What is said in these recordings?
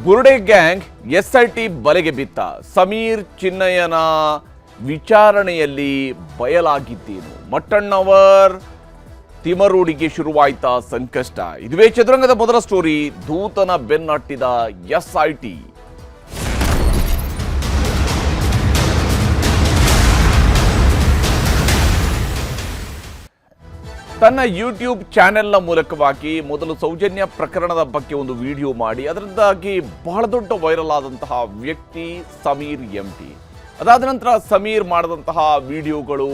ಬುರುಡೆ gang SIT ಬಲೆಗೆ ಬಿತ್ತ. ಸಮೀರ್ ಚಿನ್ನಯ್ಯನ ವಿಚಾರಣೆಯಲ್ಲಿ ಬಯಲಾಗಿದ್ದೇನು? ಮಟ್ಟಣ್ಣವರ್ ತಿಮರೋಡಿಗೆ ಶುರುವಾಯ್ತಾ ಸಂಕಷ್ಟ? ಇದುವೇ ಚದುರಂಗದ ಮೊದಲ ಸ್ಟೋರಿ. ದೂತನ ಬೆನ್ನಟ್ಟಿದ ಎಸ್ಐಟಿ. ತನ್ನ ಯೂಟ್ಯೂಬ್ ಚಾನೆಲ್ನ ಮೂಲಕವಾಗಿ ಮೊದಲು ಸೌಜನ್ಯ ಪ್ರಕರಣದ ಬಗ್ಗೆ ಒಂದು ವಿಡಿಯೋ ಮಾಡಿ ಅದರಿಂದಾಗಿ ಬಹಳ ದೊಡ್ಡ ವೈರಲ್ ಆದಂತಹ ವ್ಯಕ್ತಿ ಸಮೀರ್ ಎಂಟಿ. ಅದಾದ ನಂತರ ಸಮೀರ್ ಮಾಡಿದಂತಹ ವಿಡಿಯೋಗಳು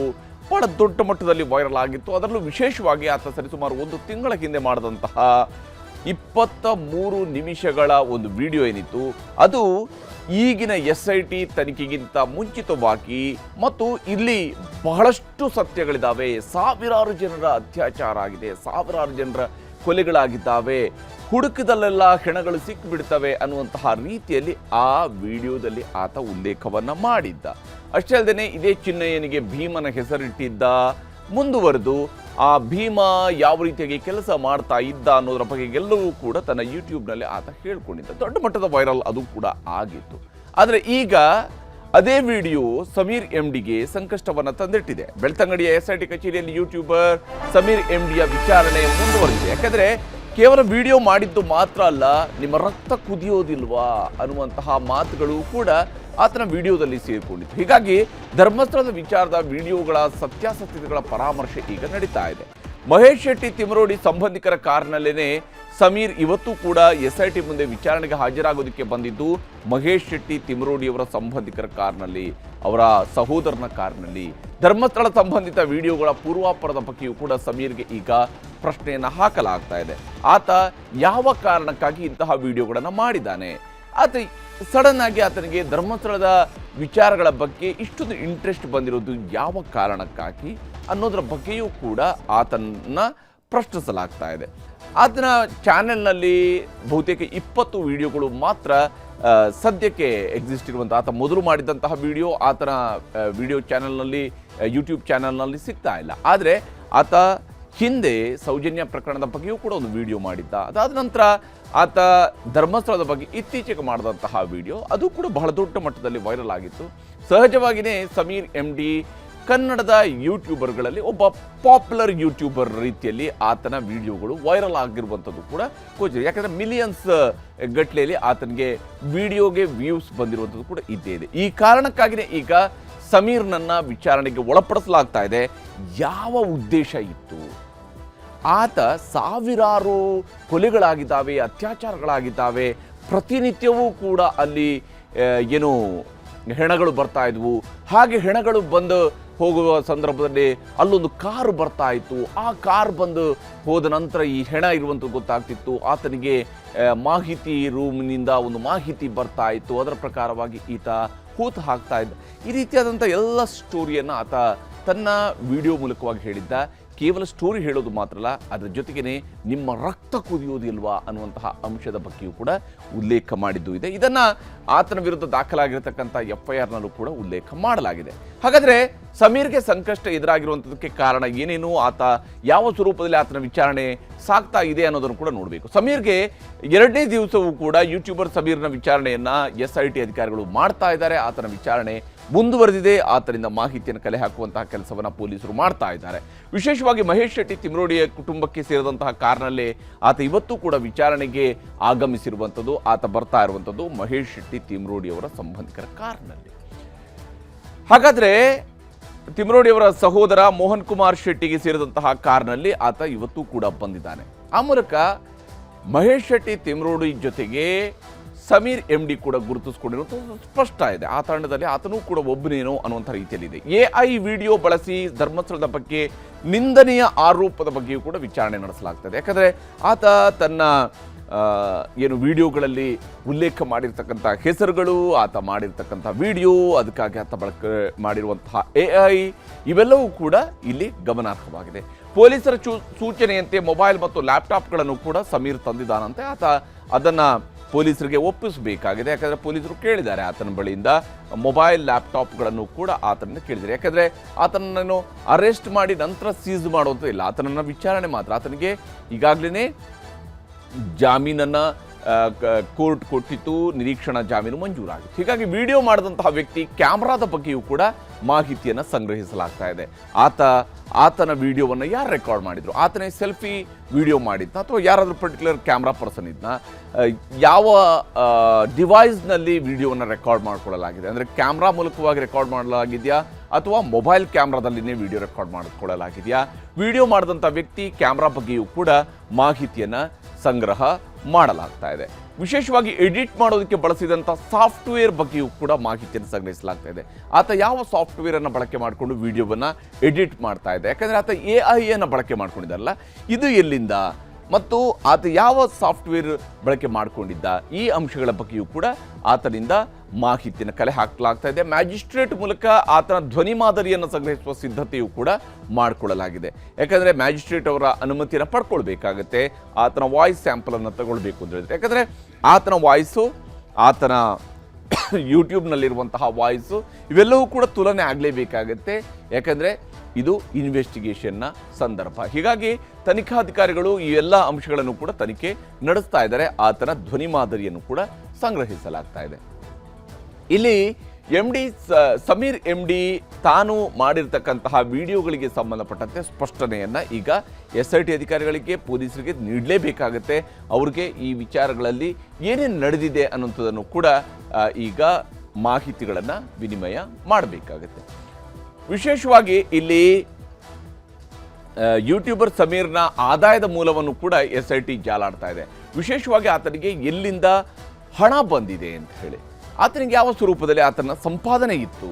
ಬಹಳ ದೊಡ್ಡ ಮಟ್ಟದಲ್ಲಿ ವೈರಲ್ ಆಗಿತ್ತು. ಅದರಲ್ಲೂ ವಿಶೇಷವಾಗಿ ಆತ ಸರಿಸುಮಾರು 1 ತಿಂಗಳ ಹಿಂದೆ ಮಾಡಿದಂತಹ 23 ನಿಮಿಷಗಳ ಒಂದು ವಿಡಿಯೋ ಏನಿತ್ತು, ಅದು ಈಗಿನ SIT ತನಿಖೆಗಿಂತ ಮುಂಚಿತವಾಗಿ ಮತ್ತು ಇಲ್ಲಿ ಬಹಳಷ್ಟು ಸತ್ಯಗಳಿದ್ದಾವೆ. ಸಾವಿರಾರು ಜನರ ಅತ್ಯಾಚಾರ ಆಗಿದೆ, ಸಾವಿರಾರು ಜನರ ಕೊಲೆಗಳಾಗಿದ್ದಾವೆ, ಹುಡುಕದಲ್ಲೆಲ್ಲ ಹೆಣಗಳು ಸಿಕ್ಕಿಬಿಡ್ತವೆ ಅನ್ನುವಂತಹ ರೀತಿಯಲ್ಲಿ ಆ ವಿಡಿಯೋದಲ್ಲಿ ಆತ ಉಲ್ಲೇಖವನ್ನು ಮಾಡಿದ್ದ. ಅಷ್ಟೇ ಅಲ್ಲದೆ ಇದೇ ಚಿನ್ನಯ್ಯನಿಗೆ ಭೀಮನ ಹೆಸರಿಟ್ಟಿದ್ದ. ಮುಂದುವರೆದು ಆ ಭೀಮ ಯಾವ ರೀತಿಯಾಗಿ ಕೆಲಸ ಮಾಡ್ತಾ ಇದ್ದ ಅನ್ನೋದರ ಬಗ್ಗೆ ಎಲ್ಲವೂ ಕೂಡ ತನ್ನ ಯೂಟ್ಯೂಬ್ನಲ್ಲಿ ಆತ ಹೇಳ್ಕೊಂಡಿದ್ದ. ದೊಡ್ಡ ಮಟ್ಟದ ವೈರಲ್ ಅದು ಕೂಡ ಆಗಿತ್ತು. ಆದರೆ ಈಗ ಅದೇ ವಿಡಿಯೋ ಸಮೀರ್ MDಗೆ ಸಂಕಷ್ಟವನ್ನು ತಂದಿಟ್ಟಿದೆ. ಬೆಳ್ತಂಗಡಿಯ SIT ಕಚೇರಿಯಲ್ಲಿ ಯೂಟ್ಯೂಬರ್ ಸಮೀರ್ MDಯ ವಿಚಾರಣೆ ಮುಂದುವರೆದಿದೆ. ಯಾಕಂದರೆ ಕೇವಲ ವಿಡಿಯೋ ಮಾಡಿದ್ದು ಮಾತ್ರ ಅಲ್ಲ, ನಿಮ್ಮ ರಕ್ತ ಕುದಿಯೋದಿಲ್ವಾ ಅನ್ನುವಂತಹ ಮಾತುಗಳು ಕೂಡ ಆತನ ವಿಡಿಯೋದಲ್ಲಿ ಸೇರಿಕೊಂಡಿತ್ತು. ಹೀಗಾಗಿ ಧರ್ಮಸ್ಥಳದ ವಿಚಾರದ ವಿಡಿಯೋಗಳ ಸತ್ಯಾಸತ್ಯತೆಗಳ ಪರಾಮರ್ಶೆ ಈಗ ನಡೀತಾ ಇದೆ. ಮಹೇಶ್ ಶೆಟ್ಟಿ ತಿಮರೋಡಿ ಸಂಬಂಧಿಕರ ಕಾರ್ನಲ್ಲೇನೆ ಸಮೀರ್ ಇವತ್ತು ಕೂಡ SIT ಮುಂದೆ ವಿಚಾರಣೆಗೆ ಹಾಜರಾಗೋದಕ್ಕೆ ಬಂದಿದ್ದು ಮಹೇಶ್ ಶೆಟ್ಟಿ ತಿಮರೋಡಿಯವರ ಸಂಬಂಧಿಕರ ಕಾರ್ನಲ್ಲಿ, ಅವರ ಸಹೋದರನ ಕಾರ್ನಲ್ಲಿ. ಧರ್ಮಸ್ಥಳ ಸಂಬಂಧಿತ ವಿಡಿಯೋಗಳ ಪೂರ್ವಾಪರದ ಬಗ್ಗೆಯೂ ಕೂಡ ಸಮೀರ್ಗೆ ಈಗ ಪ್ರಶ್ನೆಯನ್ನು ಹಾಕಲಾಗ್ತಾ ಇದೆ. ಆತ ಯಾವ ಕಾರಣಕ್ಕಾಗಿ ಇಂತಹ ವಿಡಿಯೋಗಳನ್ನು ಮಾಡಿದ್ದಾನೆ? ಆತ ಸಡನ್ ಆಗಿ ಆತನಿಗೆ ಧರ್ಮಸ್ಥಳದ ವಿಚಾರಗಳ ಬಗ್ಗೆ ಇಷ್ಟೊಂದು ಇಂಟ್ರೆಸ್ಟ್ ಬಂದಿರೋದು ಯಾವ ಕಾರಣಕ್ಕಾಗಿ ಅನ್ನೋದರ ಬಗ್ಗೆಯೂ ಕೂಡ ಆತನ ಪ್ರಶ್ನಿಸಲಾಗ್ತಾ ಇದೆ. ಆತನ ಚಾನೆಲ್ನಲ್ಲಿ ಬಹುತೇಕ 20 ವಿಡಿಯೋಗಳು ಮಾತ್ರ ಸದ್ಯಕ್ಕೆ ಎಕ್ಸಿಸ್ಟ್ ಇರುವಂಥ. ಆತ ಮೊದಲು ಮಾಡಿದಂತಹ ವಿಡಿಯೋ ಆತನ ವಿಡಿಯೋ ಚಾನೆಲ್ನಲ್ಲಿ, ಯೂಟ್ಯೂಬ್ ಚಾನೆಲ್ನಲ್ಲಿ ಸಿಗ್ತಾ ಇಲ್ಲ. ಆದರೆ ಆತ ಹಿಂದೆ ಸೌಜನ್ಯ ಪ್ರಕರಣದ ಬಗ್ಗೆಯೂ ಕೂಡ ಒಂದು ವಿಡಿಯೋ ಮಾಡಿದ್ದ. ಅದಾದ ನಂತರ ಆತ ಧರ್ಮಸ್ಥಳದ ಬಗ್ಗೆ ಇತ್ತೀಚೆಗೆ ಮಾಡಿದಂತಹ ವಿಡಿಯೋ ಅದು ಕೂಡ ಬಹಳ ದೊಡ್ಡ ಮಟ್ಟದಲ್ಲಿ ವೈರಲ್ ಆಗಿತ್ತು. ಸಹಜವಾಗಿಯೇ ಸಮೀರ್ MD ಕನ್ನಡದ ಯೂಟ್ಯೂಬರ್ಗಳಲ್ಲಿ ಒಬ್ಬ ಪಾಪ್ಯುಲರ್ ಯೂಟ್ಯೂಬರ್ ರೀತಿಯಲ್ಲಿ ಆತನ ವಿಡಿಯೋಗಳು ವೈರಲ್ ಆಗಿರುವಂಥದ್ದು ಕೂಡ ಗೋಚರ. ಯಾಕಂದರೆ ಮಿಲಿಯನ್ಸ್ ಗಟ್ಟಲೆಯಲ್ಲಿ ಆತನಿಗೆ ವಿಡಿಯೋಗೆ ವ್ಯೂಸ್ ಬಂದಿರುವಂಥದ್ದು ಕೂಡ ಇದ್ದೇ ಇದೆ. ಈ ಕಾರಣಕ್ಕಾಗಿಯೇ ಈಗ ಸಮೀರ್ನನ್ನ ವಿಚಾರಣೆಗೆ ಒಳಪಡಿಸಲಾಗ್ತಾ ಇದೆ. ಯಾವ ಉದ್ದೇಶ ಇತ್ತು? ಆತ ಸಾವಿರಾರು ಕೊಲೆಗಳಾಗಿದ್ದಾವೆ, ಅತ್ಯಾಚಾರಗಳಾಗಿದ್ದಾವೆ, ಪ್ರತಿನಿತ್ಯವೂ ಕೂಡ ಅಲ್ಲಿ ಏನು ಹೆಣಗಳು ಬರ್ತಾ ಇದ್ವು. ಹಾಗೆ ಹೆಣಗಳು ಬಂದು ಹೋಗುವ ಸಂದರ್ಭದಲ್ಲಿ ಅಲ್ಲೊಂದು ಕಾರು ಬರ್ತಾ ಇತ್ತು. ಆ ಕಾರ್ ಬಂದು ಹೋದ ನಂತರ ಈ ಹೆಣ ಇರುವಂಥದ್ದು ಗೊತ್ತಾಗ್ತಿತ್ತು. ಆತನಿಗೆ ಮಾಹಿತಿ ರೂಮ್ನಿಂದ ಒಂದು ಮಾಹಿತಿ ಬರ್ತಾ ಇತ್ತು. ಅದರ ಪ್ರಕಾರವಾಗಿ ಈತ ಹೂತು ಹಾಕ್ತಾ ಇದ್ದ. ಈ ರೀತಿಯಾದಂಥ ಎಲ್ಲ ಸ್ಟೋರಿಯನ್ನು ಆತ ತನ್ನ ವಿಡಿಯೋ ಮೂಲಕವಾಗಿ ಹೇಳಿದ್ದ. ಕೇವಲ ಸ್ಟೋರಿ ಹೇಳೋದು ಮಾತ್ರ ಅಲ್ಲ, ಅದರ ಜೊತೆಗೇ ನಿಮ್ಮ ರಕ್ತ ಕುದಿಯೋದಿಲ್ವಾ ಅನ್ನುವಂತಹ ಅಂಶದ ಬಗ್ಗೆಯೂ ಕೂಡ ಉಲ್ಲೇಖ ಮಾಡಿದ್ದು ಇದೆ. ಇದನ್ನು ಆತನ ವಿರುದ್ಧ ದಾಖಲಾಗಿರತಕ್ಕಂಥ FIRನಲ್ಲೂ ಕೂಡ ಉಲ್ಲೇಖ ಮಾಡಲಾಗಿದೆ. ಹಾಗಾದರೆ ಸಮೀರ್ಗೆ ಸಂಕಷ್ಟ ಎದುರಾಗಿರುವಂಥದ್ದಕ್ಕೆ ಕಾರಣ ಏನೇನು, ಆತ ಯಾವ ಸ್ವರೂಪದಲ್ಲಿ ಆತನ ವಿಚಾರಣೆ ಸಾಗ್ತಾ ಇದೆ ಅನ್ನೋದನ್ನು ಕೂಡ ನೋಡಬೇಕು. ಸಮೀರ್ಗೆ 2ನೇ ದಿವಸವೂ ಕೂಡ ಯೂಟ್ಯೂಬರ್ ಸಮೀರ್ನ ವಿಚಾರಣೆಯನ್ನು SIT ಅಧಿಕಾರಿಗಳು ಮಾಡ್ತಾ ಇದ್ದಾರೆ. ಆತನ ವಿಚಾರಣೆ ಮುಂದುವರೆದಿದೆ. ಆತನಿಂದ ಮಾಹಿತಿಯನ್ನು ಕಲೆ ಹಾಕುವಂತಹ ಕೆಲಸವನ್ನು ಪೊಲೀಸರು ಮಾಡ್ತಾ ಇದ್ದಾರೆ. ವಿಶೇಷವಾಗಿ ಮಹೇಶ್ ಶೆಟ್ಟಿ ತಿಮರೋಡಿಯ ಕುಟುಂಬಕ್ಕೆ ಸೇರಿದಂತಹ ಕಾರ್ನಲ್ಲೇ ಆತ ಇವತ್ತು ಕೂಡ ವಿಚಾರಣೆಗೆ ಆಗಮಿಸಿರುವಂಥದ್ದು. ಆತ ಬರ್ತಾ ಇರುವಂಥದ್ದು ಮಹೇಶ್ ಶೆಟ್ಟಿ ತಿಮರೋಡಿಯವರ ಸಂಬಂಧಿಕರ ಕಾರ್ನಲ್ಲಿ. ಹಾಗಾದರೆ ತಿಮರೋಡಿಯವರ ಸಹೋದರ ಮೋಹನ್ ಕುಮಾರ್ ಶೆಟ್ಟಿಗೆ ಸೇರಿದಂತಹ ಕಾರ್ನಲ್ಲಿ ಆತ ಇವತ್ತು ಕೂಡ ಬಂದಿದ್ದಾನೆ. ಆ ಮೂಲಕ ಮಹೇಶ್ ಶೆಟ್ಟಿ ತಿಮರೋಡಿ ಜೊತೆಗೆ ಸಮೀರ್ MD ಕೂಡ ಗುರುತಿಸಿಕೊಂಡಿರುವುದು ಸ್ಪಷ್ಟ ಇದೆ. ಆ ತಂಡದಲ್ಲಿ ಆತನೂ ಕೂಡ ಒಬ್ಬನೇನೋ ಅನ್ನುವಂಥ ರೀತಿಯಲ್ಲಿದೆ. AI ವಿಡಿಯೋ ಬಳಸಿ ಧರ್ಮಸ್ಥಳದ ಬಗ್ಗೆ ನಿಂದನೆಯ ಆರೋಪದ ಬಗ್ಗೆಯೂ ಕೂಡ ವಿಚಾರಣೆ ನಡೆಸಲಾಗ್ತದೆ. ಯಾಕಂದರೆ ಆತ ತನ್ನ ಏನು ವಿಡಿಯೋಗಳಲ್ಲಿ ಉಲ್ಲೇಖ ಮಾಡಿರ್ತಕ್ಕಂಥ ಹೆಸರುಗಳು, ಆತ ಮಾಡಿರ್ತಕ್ಕಂಥ ವಿಡಿಯೋ, ಅದಕ್ಕಾಗಿ ಆತ ಬಳಕೆ ಮಾಡಿರುವಂತಹ AI ಇವೆಲ್ಲವೂ ಕೂಡ ಇಲ್ಲಿ ಗಮನಾರ್ಹವಾಗಿದೆ. ಪೊಲೀಸರ ಸೂಚನೆಯಂತೆ ಮೊಬೈಲ್ ಮತ್ತು ಲ್ಯಾಪ್ಟಾಪ್ಗಳನ್ನು ಕೂಡ ಸಮೀರ್ ತಂದಿದ್ದಾನಂತೆ. ಆತ ಅದನ್ನು ಪೊಲೀಸರಿಗೆ ಒಪ್ಪಿಸಬೇಕಾಗಿದೆ. ಯಾಕಂದರೆ ಪೊಲೀಸರು ಕೇಳಿದ್ದಾರೆ ಆತನ ಬಳಿಯಿಂದ ಮೊಬೈಲ್ ಲ್ಯಾಪ್ಟಾಪ್ಗಳನ್ನು ಕೂಡ ಆತನನ್ನು ಕೇಳಿದ್ದಾರೆ. ಯಾಕಂದರೆ ಆತನನ್ನು ಅರೆಸ್ಟ್ ಮಾಡಿ ನಂತರ ಸೀಸ್ ಮಾಡುವಂಥ ಇಲ್ಲ, ಆತನನ್ನು ವಿಚಾರಣೆ ಮಾತ್ರ. ಆತನಿಗೆ ಈಗಾಗಲೇ ಜಾಮೀನನ್ನು ಕೋರ್ಟ್ ಕೊಟ್ಟಿತ್ತು, ನಿರೀಕ್ಷಣಾ ಜಾಮೀನು ಮಂಜೂರಾಗಿತ್ತು. ಹೀಗಾಗಿ ವಿಡಿಯೋ ಮಾಡಿದಂತಹ ವ್ಯಕ್ತಿ ಕ್ಯಾಮ್ರಾದ ಬಗ್ಗೆಯೂ ಕೂಡ ಮಾಹಿತಿಯನ್ನು ಸಂಗ್ರಹಿಸಲಾಗ್ತಾ ಇದೆ. ಆತನ ವಿಡಿಯೋವನ್ನು ಯಾರು ರೆಕಾರ್ಡ್ ಮಾಡಿದ್ರು, ಆತನೇ ಸೆಲ್ಫಿ ವಿಡಿಯೋ ಮಾಡಿದ್ನ ಅಥವಾ ಯಾರಾದರೂ ಪರ್ಟಿಕ್ಯುಲರ್ ಕ್ಯಾಮ್ರಾ ಪರ್ಸನ್ ಇದ್ನ, ಯಾವ ಡಿವೈಸ್ನಲ್ಲಿ ವಿಡಿಯೋವನ್ನು ರೆಕಾರ್ಡ್ ಮಾಡಿಕೊಳ್ಳಲಾಗಿದೆ, ಅಂದರೆ ಕ್ಯಾಮ್ರಾ ಮೂಲಕವಾಗಿ ರೆಕಾರ್ಡ್ ಮಾಡಲಾಗಿದೆಯಾ ಅಥವಾ ಮೊಬೈಲ್ ಕ್ಯಾಮ್ರಾದಲ್ಲಿನೇ ವಿಡಿಯೋ ರೆಕಾರ್ಡ್ ಮಾಡಿಕೊಳ್ಳಲಾಗಿದೆಯಾ, ವಿಡಿಯೋ ಮಾಡಿದಂಥ ವ್ಯಕ್ತಿ ಕ್ಯಾಮ್ರಾ ಬಗ್ಗೆಯೂ ಕೂಡ ಮಾಹಿತಿಯನ್ನು ಸಂಗ್ರಹ ಮಾಡಲಾಗ್ತಾ ಇದೆ. ವಿಶೇಷವಾಗಿ ಎಡಿಟ್ ಮಾಡೋದಕ್ಕೆ ಬಳಸಿದಂಥ ಸಾಫ್ಟ್ವೇರ್ ಬಗ್ಗೆಯೂ ಕೂಡ ಮಾಹಿತಿಯನ್ನು ಸಂಗ್ರಹಿಸಲಾಗ್ತಾ ಇದೆ. ಆತ ಯಾವ ಸಾಫ್ಟ್ವೇರನ್ನು ಬಳಕೆ ಮಾಡಿಕೊಂಡು ವಿಡಿಯೋವನ್ನು ಎಡಿಟ್ ಮಾಡ್ತಾ ಇದೆ, ಯಾಕಂದರೆ ಆತ AI ಬಳಕೆ ಮಾಡ್ಕೊಂಡಿದ್ದಾರಲ್ಲ, ಇದು ಎಲ್ಲಿಂದ ಮತ್ತು ಆತ ಯಾವ ಸಾಫ್ಟ್ವೇರ್ ಬಳಕೆ ಮಾಡಿಕೊಂಡಿದ್ದ, ಈ ಅಂಶಗಳ ಬಗ್ಗೆಯೂ ಕೂಡ ಆತನಿಂದ ಮಾಹಿತಿಯನ್ನು ಕಲೆ ಹಾಕಲಾಗ್ತಾ ಇದೆ. ಮ್ಯಾಜಿಸ್ಟ್ರೇಟ್ ಮೂಲಕ ಆತನ ಧ್ವನಿ ಮಾದರಿಯನ್ನು ಸಂಗ್ರಹಿಸುವ ಸಿದ್ಧತೆಯೂ ಕೂಡ ಮಾಡಿಕೊಳ್ಳಲಾಗಿದೆ. ಯಾಕಂದರೆ ಮ್ಯಾಜಿಸ್ಟ್ರೇಟ್ ಅವರ ಅನುಮತಿಯನ್ನು ಪಡ್ಕೊಳ್ಬೇಕಾಗತ್ತೆ, ಆತನ ವಾಯ್ಸ್ ಸ್ಯಾಂಪಲನ್ನು ತಗೊಳ್ಬೇಕು ಅಂತ ಹೇಳಿದ್ರೆ. ಯಾಕಂದರೆ ಆತನ ವಾಯ್ಸು, ಆತನ ಯೂಟ್ಯೂಬ್ನಲ್ಲಿರುವಂತಹ ವಾಯ್ಸು ಇವೆಲ್ಲವೂ ಕೂಡ ತುಲನೆ ಆಗಲೇಬೇಕಾಗತ್ತೆ. ಯಾಕಂದರೆ ಇದು ಇನ್ವೆಸ್ಟಿಗೇಷನ್ನ ಸಂದರ್ಭ. ಹೀಗಾಗಿ ತನಿಖಾಧಿಕಾರಿಗಳು ಈ ಎಲ್ಲ ಅಂಶಗಳನ್ನು ಕೂಡ ತನಿಖೆ ನಡೆಸ್ತಾ ಇದ್ದಾರೆ. ಆತನ ಧ್ವನಿ ಮಾದರಿಯನ್ನು ಕೂಡ ಸಂಗ್ರಹಿಸಲಾಗ್ತಾ ಇದೆ. ಇಲ್ಲಿ ಸಮೀರ್ MD ತಾನು ಮಾಡಿರ್ತಕ್ಕಂತಹ ವಿಡಿಯೋಗಳಿಗೆ ಸಂಬಂಧಪಟ್ಟಂತೆ ಸ್ಪಷ್ಟನೆಯನ್ನು ಈಗ SIT ಅಧಿಕಾರಿಗಳಿಗೆ, ಪೊಲೀಸರಿಗೆ ನೀಡಲೇಬೇಕಾಗತ್ತೆ. ಅವ್ರಿಗೆ ಈ ವಿಚಾರಗಳಲ್ಲಿ ಏನೇನು ನಡೆದಿದೆ ಅನ್ನೋಂಥದ್ದನ್ನು ಕೂಡ ಈಗ ಮಾಹಿತಿಗಳನ್ನು ವಿನಿಮಯ ಮಾಡಬೇಕಾಗತ್ತೆ. ವಿಶೇಷವಾಗಿ ಇಲ್ಲಿ ಯೂಟ್ಯೂಬರ್ ಸಮೀರ್ನ ಆದಾಯದ ಮೂಲವನ್ನು ಕೂಡ SIT ಜಾಲಾಡ್ತಾ ಇದೆ. ವಿಶೇಷವಾಗಿ ಆತನಿಗೆ ಎಲ್ಲಿಂದ ಹಣ ಬಂದಿದೆ ಅಂತ ಹೇಳಿ, ಆತನಿಗೆ ಯಾವ ಸ್ವರೂಪದಲ್ಲಿ ಆತನ ಸಂಪಾದನೆ ಇತ್ತು,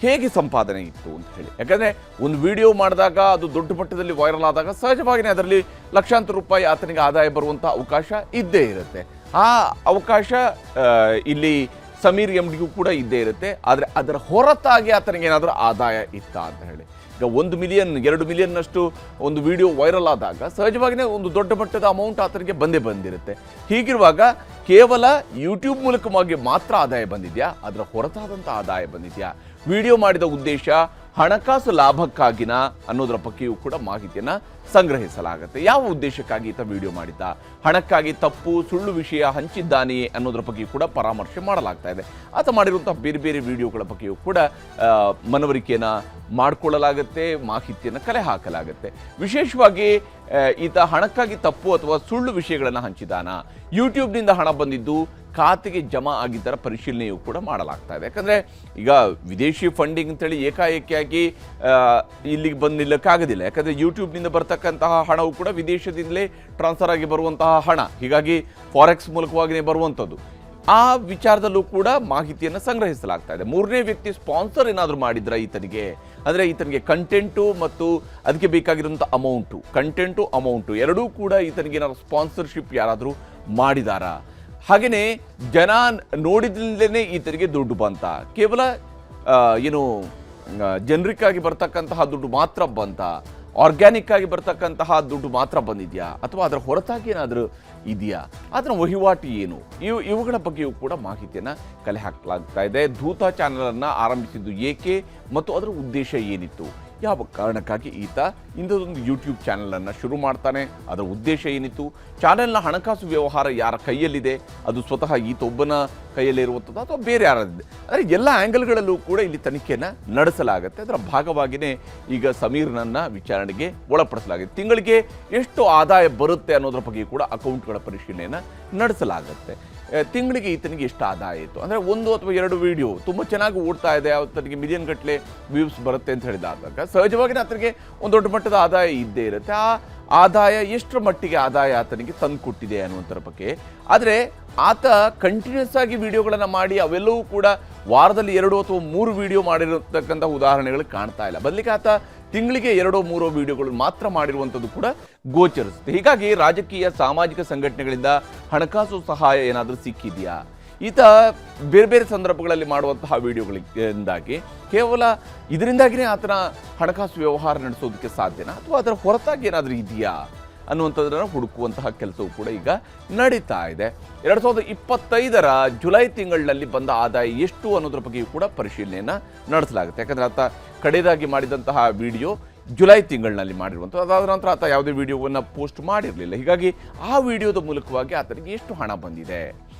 ಹೇಗೆ ಸಂಪಾದನೆ ಇತ್ತು ಅಂತ ಹೇಳಿ. ಯಾಕಂದರೆ ಒಂದು ವಿಡಿಯೋ ಮಾಡಿದಾಗ ಅದು ದೊಡ್ಡ ಮಟ್ಟದಲ್ಲಿ ವೈರಲ್ ಆದಾಗ ಸಹಜವಾಗಿಯೇ ಅದರಲ್ಲಿ ಲಕ್ಷಾಂತರ ರೂಪಾಯಿ ಆತನಿಗೆ ಆದಾಯ ಬರುವಂಥ ಅವಕಾಶ ಇದ್ದೇ ಇರುತ್ತೆ. ಆ ಅವಕಾಶ ಇಲ್ಲಿ ಸಮೀರ್ MDಗೂ ಕೂಡ ಇದ್ದೇ ಇರುತ್ತೆ. ಆದರೆ ಅದರ ಹೊರತಾಗಿ ಆತನಿಗೆ ಏನಾದರೂ ಆದಾಯ ಇತ್ತಾ ಅಂತ ಹೇಳಿ, ಈಗ 1 ಮಿಲಿಯನ್ 2 ಮಿಲಿಯನ್ನಷ್ಟು ಒಂದು ವಿಡಿಯೋ ವೈರಲ್ ಆದಾಗ ಸಹಜವಾಗಿಯೇ ಒಂದು ದೊಡ್ಡ ಮಟ್ಟದ ಅಮೌಂಟ್ ಆತನಿಗೆ ಬಂದಿರುತ್ತೆ. ಹೀಗಿರುವಾಗ ಕೇವಲ ಯೂಟ್ಯೂಬ್ ಮೂಲಕವಾಗಿ ಮಾತ್ರ ಆದಾಯ ಬಂದಿದೆಯಾ, ಅದರ ಹೊರತಾದಂಥ ಆದಾಯ ಬಂದಿದೆಯಾ, ವಿಡಿಯೋ ಮಾಡಿದ ಉದ್ದೇಶ ಹಣಕಾಸು ಲಾಭಕ್ಕಾಗಿನ ಅನ್ನೋದರ ಬಗ್ಗೆಯೂ ಕೂಡ ಮಾಹಿತಿಯನ್ನು ಸಂಗ್ರಹಿಸಲಾಗುತ್ತೆ. ಯಾವ ಉದ್ದೇಶಕ್ಕಾಗಿ ಈತ ವಿಡಿಯೋ ಮಾಡಿದ್ದ, ಹಣಕ್ಕಾಗಿ ತಪ್ಪು ಸುಳ್ಳು ವಿಷಯ ಹಂಚಿದ್ದಾನೆಯೇ ಅನ್ನೋದರ ಬಗ್ಗೆಯೂ ಕೂಡ ಪರಾಮರ್ಶೆ ಮಾಡಲಾಗ್ತಾ ಇದೆ. ಆತ ಮಾಡಿರುವಂಥ ಬೇರೆ ಬೇರೆ ವಿಡಿಯೋಗಳ ಬಗ್ಗೆಯೂ ಕೂಡ ಮನವರಿಕೆಯನ್ನು ಮಾಡಿಕೊಳ್ಳಲಾಗುತ್ತೆ, ಮಾಹಿತಿಯನ್ನು ಕಲೆ ಹಾಕಲಾಗುತ್ತೆ. ವಿಶೇಷವಾಗಿ ಈತ ಹಣಕ್ಕಾಗಿ ತಪ್ಪು ಅಥವಾ ಸುಳ್ಳು ವಿಷಯಗಳನ್ನು ಹಂಚಿದಾನ, ಯೂಟ್ಯೂಬ್ನಿಂದ ಹಣ ಬಂದಿದ್ದು ಖಾತೆಗೆ ಜಮಾ ಆಗಿದ್ದರ ಪರಿಶೀಲನೆಯೂ ಕೂಡ ಮಾಡಲಾಗ್ತಾ ಇದೆ. ಯಾಕಂದರೆ ಈಗ ವಿದೇಶಿ ಫಂಡಿಂಗ್ ಅಂತೇಳಿ ಏಕಾಏಕಿಯಾಗಿ ಇಲ್ಲಿಗೆ ಬಂದು ನಿಲ್ಲಕ್ಕಾಗೋದಿಲ್ಲ. ಯಾಕಂದರೆ ಯೂಟ್ಯೂಬ್ನಿಂದ ಬರ್ತಕ್ಕಂತಹ ಹಣವು ಕೂಡ ವಿದೇಶದಿಂದಲೇ ಟ್ರಾನ್ಸ್ಫರ್ ಆಗಿ ಬರುವಂತಹ ಹಣ, ಹೀಗಾಗಿ ಫಾರೆಕ್ಸ್ ಮೂಲಕವಾಗಿಯೇ ಬರುವಂಥದ್ದು. ಆ ವಿಚಾರದಲ್ಲೂ ಕೂಡ ಮಾಹಿತಿಯನ್ನು ಸಂಗ್ರಹಿಸಲಾಗ್ತಾ ಇದೆ. ಮೂರನೇ ವ್ಯಕ್ತಿ ಸ್ಪಾನ್ಸರ್ ಏನಾದರೂ ಮಾಡಿದ್ರ ಈತನಿಗೆ, ಅಂದರೆ ಈತನಿಗೆ ಕಂಟೆಂಟು ಮತ್ತು ಅದಕ್ಕೆ ಬೇಕಾಗಿರುವಂಥ ಅಮೌಂಟು ಎರಡೂ ಕೂಡ ಈತನಿಗೆ ಏನಾದ್ರು ಸ್ಪಾನ್ಸರ್ಶಿಪ್ ಯಾರಾದರೂ ಮಾಡಿದಾರಾ, ಹಾಗೆಯೇ ಜನ ನೋಡಿದ್ರಿಂದಲೇ ಈತನಿಗೆ ದುಡ್ಡು ಬಂತ, ಕೇವಲ ಜನರಿಕ್ ಆಗಿ ಬರ್ತಕ್ಕಂತಹ ದುಡ್ಡು ಮಾತ್ರ ಬಂತ, ಆರ್ಗ್ಯಾನಿಕ್ ಆಗಿ ಬರ್ತಕ್ಕಂತಹ ದುಡ್ಡು ಮಾತ್ರ ಬಂದಿದೆಯಾ ಅಥವಾ ಅದರ ಹೊರತಾಗಿ ಏನಾದರೂ ಇದೆಯಾ, ಅದರ ವಹಿವಾಟು ಏನು, ಇವುಗಳ ಬಗ್ಗೆಯೂ ಕೂಡ ಮಾಹಿತಿಯನ್ನು ಕಲೆ ಹಾಕಲಾಗ್ತಾ ಇದೆ. ಧೂತ ಚಾನಲನ್ನು ಆರಂಭಿಸಿದ್ದು ಏಕೆ ಮತ್ತು ಅದರ ಉದ್ದೇಶ ಏನಿತ್ತು, ಯಾವ ಕಾರಣಕ್ಕಾಗಿ ಈತ ಇಂಥದ್ದೊಂದು ಯೂಟ್ಯೂಬ್ ಚಾನಲನ್ನು ಶುರು ಮಾಡ್ತಾನೆ, ಅದರ ಉದ್ದೇಶ ಏನಿತ್ತು, ಚಾನೆಲ್ನ ಹಣಕಾಸು ವ್ಯವಹಾರ ಯಾರ ಕೈಯಲ್ಲಿದೆ, ಅದು ಸ್ವತಃ ಈತ ಒಬ್ಬನ ಕೈಯಲ್ಲಿರುವಂಥದ್ದು ಅಥವಾ ಬೇರೆ ಯಾರದಿದೆ, ಅಂದರೆ ಎಲ್ಲ ಆ್ಯಂಗಲ್ಗಳಲ್ಲೂ ಕೂಡ ಇಲ್ಲಿ ತನಿಖೆಯನ್ನು ನಡೆಸಲಾಗುತ್ತೆ. ಅದರ ಭಾಗವಾಗಿಯೇ ಈಗ ಸಮೀರ್ನನ್ನು ವಿಚಾರಣೆಗೆ ಒಳಪಡಿಸಲಾಗಿದೆ. ತಿಂಗಳಿಗೆ ಎಷ್ಟು ಆದಾಯ ಬರುತ್ತೆ ಅನ್ನೋದ್ರ ಬಗ್ಗೆ ಕೂಡ ಅಕೌಂಟ್ಗಳ ಪರಿಶೀಲನೆಯನ್ನು ನಡೆಸಲಾಗುತ್ತೆ. ತಿಂಗಳಿಗೆ ಈತನಿಗೆ ಎಷ್ಟು ಆದಾಯ ಇತ್ತು, ಅಂದರೆ 1 ಅಥವಾ 2 ವಿಡಿಯೋ ತುಂಬ ಚೆನ್ನಾಗಿ ಓಡ್ತಾ ಇದೆ, ಆತನಿಗೆ ಮಿಲಿಯನ್ ಗಟ್ಟಲೆ ವ್ಯೂಸ್ ಬರುತ್ತೆ ಅಂತ ಹೇಳಿದಾಗ ಸಹಜವಾಗಿ ಆತನಿಗೆ ಒಂದು ದೊಡ್ಡ ಮಟ್ಟದ ಆದಾಯ ಇದ್ದೇ ಇರುತ್ತೆ. ಆ ಆದಾಯ ಎಷ್ಟರ ಮಟ್ಟಿಗೆ ಆದಾಯ ಆತನಿಗೆ ತಂದು ಕೊಟ್ಟಿದೆ ಅನ್ನುವಂಥರ ಬಗ್ಗೆ. ಆದರೆ ಆತ ಕಂಟಿನ್ಯೂಸ್ ಆಗಿ ವಿಡಿಯೋಗಳನ್ನು ಮಾಡಿ ಅವೆಲ್ಲವೂ ಕೂಡ ವಾರದಲ್ಲಿ 2 ಅಥವಾ 3 ವಿಡಿಯೋ ಮಾಡಿರತಕ್ಕಂಥ ಉದಾಹರಣೆಗಳು ಕಾಣ್ತಾ ಇಲ್ಲ. ಬದಲಿಗೆ ಆತ ತಿಂಗಳಿಗೆ 2-3 ವಿಡಿಯೋಗಳು ಮಾತ್ರ ಮಾಡಿರುವಂಥದ್ದು ಕೂಡ ಗೋಚರಿಸುತ್ತೆ. ಹೀಗಾಗಿ ರಾಜಕೀಯ ಸಾಮಾಜಿಕ ಸಂಘಟನೆಗಳಿಂದ ಹಣಕಾಸು ಸಹಾಯ ಏನಾದರೂ ಸಿಕ್ಕಿದೆಯಾ, ಈತ ಬೇರೆ ಬೇರೆ ಸಂದರ್ಭಗಳಲ್ಲಿ ಮಾಡುವಂತಹ ವಿಡಿಯೋಗಳಿಂದಾಗಿ ಕೇವಲ ಇದರಿಂದಾಗಿಯೇ ಆತನ ಹಣಕಾಸು ವ್ಯವಹಾರ ನಡೆಸೋದಕ್ಕೆ ಸಾಧ್ಯನಾ ಅಥವಾ ಅದರ ಹೊರತಾಗಿ ಏನಾದರೂ ಇದೆಯಾ ಅನ್ನುವಂಥದ್ದನ್ನು ಹುಡುಕುವಂತಹ ಕೆಲಸವೂ ಕೂಡ ಈಗ ನಡೀತಾ ಇದೆ. 2025ರ ಜುಲೈ ತಿಂಗಳಿನಲ್ಲಿ ಬಂದ ಆದಾಯ ಎಷ್ಟು ಅನ್ನೋದ್ರ ಬಗ್ಗೆಯೂ ಕೂಡ ಪರಿಶೀಲನೆಯನ್ನು ನಡೆಸಲಾಗುತ್ತೆ. ಯಾಕಂದರೆ ಆತ ಕಡೆಯದಾಗಿ ಮಾಡಿದಂತಹ ವಿಡಿಯೋ ಜುಲೈ ತಿಂಗಳಿನಲ್ಲಿ ಮಾಡಿರುವಂಥದ್ದು. ಅದಾದ ನಂತರ ಆತ ಯಾವುದೇ ವಿಡಿಯೋವನ್ನು ಪೋಸ್ಟ್ ಮಾಡಿರಲಿಲ್ಲ. ಹೀಗಾಗಿ ಆ ವಿಡಿಯೋದ ಮೂಲಕವಾಗಿ ಆತನಿಗೆ ಎಷ್ಟು ಹಣ ಬಂದಿದೆ,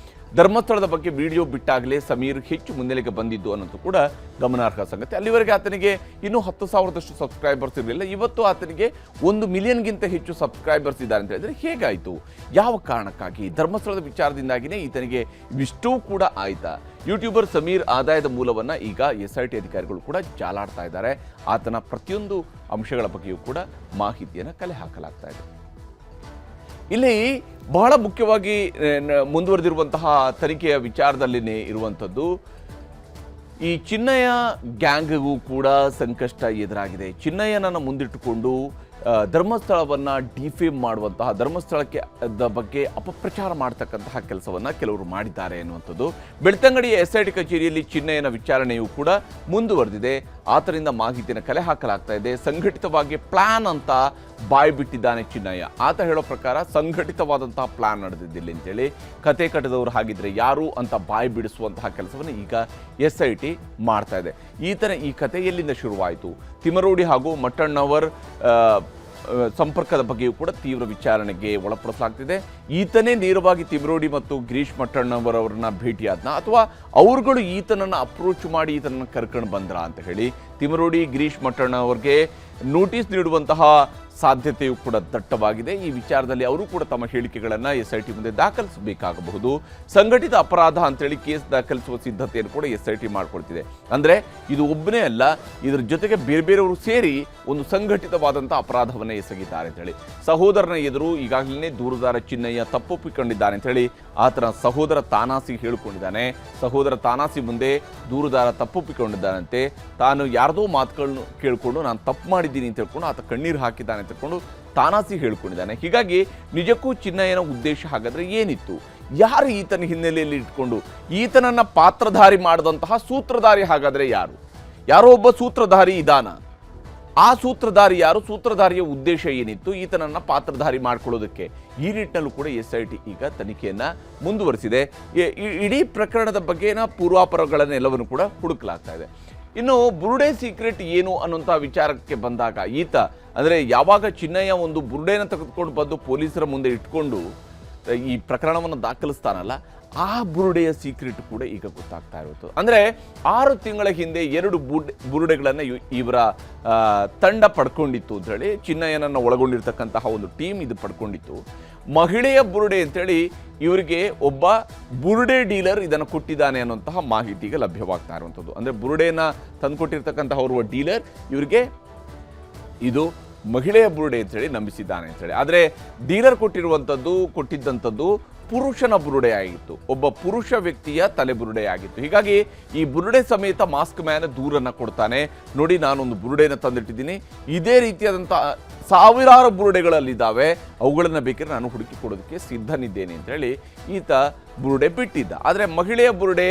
ಧರ್ಮಸ್ಥಳದ ಬಗ್ಗೆ ವಿಡಿಯೋ ಬಿಟ್ಟಾಗಲೇ ಸಮೀರ್ ಹೆಚ್ಚು ಮುನ್ನೆಲೆಗೆ ಬಂದಿದ್ದು ಅನ್ನೋದು ಕೂಡ ಗಮನಾರ್ಹ ಸಂಗತಿ. ಅಲ್ಲಿವರೆಗೆ ಆತನಿಗೆ ಇನ್ನೂ 10,000ದಷ್ಟು ಸಬ್ಸ್ಕ್ರೈಬರ್ಸ್ ಇರಲಿಲ್ಲ. ಇವತ್ತು ಆತನಿಗೆ 1 ಮಿಲಿಯನ್ಗಿಂತ ಹೆಚ್ಚು ಸಬ್ಸ್ಕ್ರೈಬರ್ಸ್ ಇದ್ದಾರೆ ಅಂತ ಹೇಳಿದ್ರೆ ಹೇಗಾಯಿತು, ಯಾವ ಕಾರಣಕ್ಕಾಗಿ? ಧರ್ಮಸ್ಥಳದ ವಿಚಾರದಿಂದಾಗಿಯೇ ಈತನಿಗೆ ಇಷ್ಟೂ ಕೂಡ ಆಯ್ತಾ? ಯೂಟ್ಯೂಬರ್ ಸಮೀರ್ ಆದಾಯದ ಮೂಲವನ್ನು ಈಗ SIT ಅಧಿಕಾರಿಗಳು ಕೂಡ ಜಾಲಾಡ್ತಾ ಇದ್ದಾರೆ. ಆತನ ಪ್ರತಿಯೊಂದು ಅಂಶಗಳ ಬಗ್ಗೆಯೂ ಕೂಡ ಮಾಹಿತಿಯನ್ನು ಕಲೆ ಹಾಕಲಾಗ್ತಾ ಇದೆ. ಇಲ್ಲಿ ಬಹಳ ಮುಖ್ಯವಾಗಿ ಮುಂದುವರೆದಿರುವಂತಹ ತನಿಖೆಯ ವಿಚಾರದಲ್ಲಿನೇ ಇರುವಂಥದ್ದು, ಈ ಚಿನ್ನಯ್ಯ ಗ್ಯಾಂಗ್ಗೂ ಕೂಡ ಸಂಕಷ್ಟ ಎದುರಾಗಿದೆ. ಚಿನ್ನಯ್ಯನನ್ನು ಮುಂದಿಟ್ಟುಕೊಂಡು ಧರ್ಮಸ್ಥಳವನ್ನು ಡಿಫೇಮ್ ಮಾಡುವಂತಹ, ಧರ್ಮಸ್ಥಳಕ್ಕೆ ಬಗ್ಗೆ ಅಪಪ್ರಚಾರ ಮಾಡ್ತಕ್ಕಂತಹ ಕೆಲಸವನ್ನು ಕೆಲವರು ಮಾಡಿದ್ದಾರೆ ಎನ್ನುವಂಥದ್ದು. ಬೆಳ್ತಂಗಡಿಯ SIT ಕಚೇರಿಯಲ್ಲಿ ಚಿನ್ನಯ್ಯನ ವಿಚಾರಣೆಯೂ ಕೂಡ ಮುಂದುವರೆದಿದೆ. ಆತನಿಂದ ಮಾಹಿತಿಯನ್ನು ಕಲೆ ಹಾಕಲಾಗ್ತಾ ಇದೆ. ಸಂಘಟಿತವಾಗಿ ಪ್ಲಾನ್ ಅಂತ ಬಾಯಿ ಬಿಟ್ಟಿದ್ದಾನೆ ಚಿನ್ನಯ್ಯ. ಆತ ಹೇಳೋ ಪ್ರಕಾರ ಸಂಘಟಿತವಾದಂತಹ ಪ್ಲಾನ್ ನಡೆದಿದ್ದಿಲ್ಲ ಅಂತೇಳಿ, ಕತೆ ಕಟ್ಟದವರು ಹಾಗಿದ್ರೆ ಯಾರು ಅಂತ ಬಾಯಿ ಬಿಡಿಸುವಂತಹ ಕೆಲಸವನ್ನು ಈಗ SIT ಮಾಡ್ತಾ ಇದೆ. ಈ ಕತೆ ಎಲ್ಲಿಂದ ಶುರುವಾಯಿತು? ತಿಮರೋಡಿ ಹಾಗೂ ಮಟ್ಟಣ್ಣವರ್ ಸಂಪರ್ಕದ ಬಗ್ಗೆಯೂ ಕೂಡ ತೀವ್ರ ವಿಚಾರಣೆಗೆ ಒಳಪಡಿಸಲಾಗ್ತಿದೆ. ಈತನೇ ನೇರವಾಗಿ ತಿಮರೋಡಿ ಮತ್ತು ಗಿರೀಶ್ ಮಟ್ಟಣ್ಣವರ್ ಅವರನ್ನ ಭೇಟಿಯಾದ್ನ, ಅಥವಾ ಅವರುಗಳು ಈತನನ್ನು ಅಪ್ರೋಚ್ ಮಾಡಿ ಈತನನ್ನು ಕರ್ಕೊಂಡು ಬಂದ್ರ ಅಂತ ಹೇಳಿ ತಿಮರೋಡಿ ಗಿರೀಶ್ ಮಟ್ಟಣ್ಣವರ್ಗೆ ನೋಟಿಸ್ ನೀಡುವಂತಹ ಸಾಧ್ಯತೆಯೂ ಕೂಡ ದಟ್ಟವಾಗಿದೆ. ಈ ವಿಚಾರದಲ್ಲಿ ಅವರು ಕೂಡ ತಮ್ಮ ಹೇಳಿಕೆಗಳನ್ನು SIT ಮುಂದೆ ದಾಖಲಿಸಬೇಕಾಗಬಹುದು. ಸಂಘಟಿತ ಅಪರಾಧ ಅಂತೇಳಿ ಕೇಸ್ ದಾಖಲಿಸುವ ಸಿದ್ಧತೆಯನ್ನು ಕೂಡ SIT ಮಾಡಿಕೊಳ್ತಿದೆ. ಅಂದರೆ ಇದು ಒಬ್ಬನೇ ಅಲ್ಲ, ಇದರ ಜೊತೆಗೆ ಬೇರೆ ಬೇರೆಯವರು ಸೇರಿ ಒಂದು ಸಂಘಟಿತವಾದಂಥ ಅಪರಾಧವನ್ನು ಎಸಗಿದ್ದಾರೆ ಅಂತೇಳಿ. ಸಹೋದರನ ಎದುರು ಈಗಾಗಲೇ ದೂರುದಾರ ಚಿನ್ನಯ್ಯ ತಪ್ಪೊಪ್ಪಿಕೊಂಡಿದ್ದಾನೆ ಅಂತೇಳಿ ಆತನ ಸಹೋದರ ತಾನಾಸಿ ಹೇಳಿಕೊಂಡಿದ್ದಾನೆ. ಸಹೋದರ ತಾನಾಸಿ ಮುಂದೆ ದೂರುದಾರ ತಪ್ಪೊಪ್ಪಿಕೊಂಡಿದ್ದಾನಂತೆ. ತಾನು ಯಾರ್ದೋ ಮಾತುಗಳನ್ನು ಕೇಳಿಕೊಂಡು ನಾನು ತಪ್ಪು ಮಾಡಿದ್ದೀನಿ ಅಂತ ಹೇಳ್ಕೊಂಡು ಆತ ಕಣ್ಣೀರು ಹಾಕಿದ್ದಾನೆ ಅಂತ ಹೇಳ್ಕೊಂಡು ತಾನಾಸಿ ಹೇಳ್ಕೊಂಡಿದ್ದಾನೆ. ಹೀಗಾಗಿ ನಿಜಕ್ಕೂ ಚಿನ್ನಯ್ಯನ ಉದ್ದೇಶ ಹಾಗಾದ್ರೆ ಏನಿತ್ತು? ಯಾರು ಈತನ ಹಿನ್ನೆಲೆಯಲ್ಲಿ ಇಟ್ಕೊಂಡು ಈತನನ್ನ ಪಾತ್ರಧಾರಿ ಮಾಡಿದಂತಹ ಸೂತ್ರಧಾರಿ ಹಾಗಾದ್ರೆ ಯಾರು? ಯಾರೋ ಒಬ್ಬ ಸೂತ್ರಧಾರಿ ಇದಾನ. ಆ ಸೂತ್ರಧಾರಿ ಯಾರು? ಸೂತ್ರಧಾರಿಯ ಉದ್ದೇಶ ಏನಿತ್ತು ಈತನನ್ನ ಪಾತ್ರಧಾರಿ ಮಾಡ್ಕೊಳ್ಳೋದಕ್ಕೆ? ಈ ನಿಟ್ಟಿನಲ್ಲೂ ಕೂಡ SIT ಈಗ ತನಿಖೆಯನ್ನ ಮುಂದುವರಿಸಿದೆ. ಇಡೀ ಪ್ರಕರಣದ ಬಗ್ಗೆನ ಪೂರ್ವಾಪರಗಳನ್ನೆಲ್ಲವನ್ನು ಕೂಡ ಹುಡುಕಲಾಗ್ತಾ ಇದೆ. ಇನ್ನು ಬುರುಡೆ ಸೀಕ್ರೆಟ್ ಏನು ಅನ್ನುವಂಥ ವಿಚಾರಕ್ಕೆ ಬಂದಾಗ, ಈತ ಅಂದರೆ ಯಾವಾಗ ಚಿನ್ನಯ್ಯ ಒಂದು ಬುರುಡೆನ ತೆಗೆದುಕೊಂಡು ಬಂದು ಪೊಲೀಸರ ಮುಂದೆ ಇಟ್ಕೊಂಡು ಈ ಪ್ರಕರಣವನ್ನು ದಾಖಲಿಸ್ತಾನಲ್ಲ, ಆ ಬುರುಡೆಯ ಸೀಕ್ರೆಟ್ ಕೂಡ ಈಗ ಗೊತ್ತಾಗ್ತಾ ಇರೋದು. ಅಂದರೆ 6 ತಿಂಗಳ ಹಿಂದೆ 2 ಬುರುಡೆಗಳನ್ನು ಇವರ ತಂಡ ಪಡ್ಕೊಂಡಿತ್ತು ಅಂತ ಹೇಳಿ, ಚಿನ್ನಯ್ಯನನ್ನು ಒಳಗೊಂಡಿರ್ತಕ್ಕಂತಹ ಒಂದು ಟೀಮ್ ಇದು ಪಡ್ಕೊಂಡಿತ್ತು. ಮಹಿಳೆಯ ಬುರುಡೆ ಅಂತೇಳಿ ಇವರಿಗೆ ಒಬ್ಬ ಬುರುಡೆ ಡೀಲರ್ ಇದನ್ನು ಕೊಟ್ಟಿದ್ದಾನೆ ಅನ್ನುವಂತಹ ಮಾಹಿತಿಗೆ ಲಭ್ಯವಾಗ್ತಾ ಇರುವಂಥದ್ದು. ಅಂದರೆ ಬುರುಡೆಯನ್ನು ತಂದುಕೊಟ್ಟಿರ್ತಕ್ಕಂತಹ ಓರ್ವ ಡೀಲರ್ ಇವರಿಗೆ ಇದು ಮಹಿಳೆಯ ಬುರುಡೆ ಅಂತೇಳಿ ನಂಬಿಸಿದ್ದಾನೆ ಅಂತೇಳಿ. ಆದರೆ ಡೀಲರ್ ಕೊಟ್ಟಿದ್ದಂಥದ್ದು ಪುರುಷನ ಬುರುಡೆ ಆಗಿತ್ತು, ಒಬ್ಬ ಪುರುಷ ವ್ಯಕ್ತಿಯ ತಲೆ ಬುರುಡೆ ಆಗಿತ್ತು. ಹೀಗಾಗಿ ಈ ಬುರುಡೆ ಸಮೇತ ಮಾಸ್ಕ್ ಮ್ಯಾನ್ ದೂರನ್ನು ಕೊಡ್ತಾನೆ, ನೋಡಿ ನಾನೊಂದು ಬುರುಡೆನ ತಂದಿಟ್ಟಿದ್ದೀನಿ, ಇದೇ ರೀತಿಯಾದಂಥ ಸಾವಿರಾರು ಬುರುಡೆಗಳಲ್ಲಿದ್ದಾವೆ, ಅವುಗಳನ್ನು ಬೇಕಾದ್ರೆ ನಾನು ಹುಡುಕಿ ಕೊಡೋದಕ್ಕೆ ಸಿದ್ಧನಿದ್ದೇನೆ ಅಂತ ಹೇಳಿ ಈತ ಬುರುಡೆ ಬಿಟ್ಟಿದ್ದ. ಆದರೆ ಮಹಿಳೆಯ ಬುರುಡೆ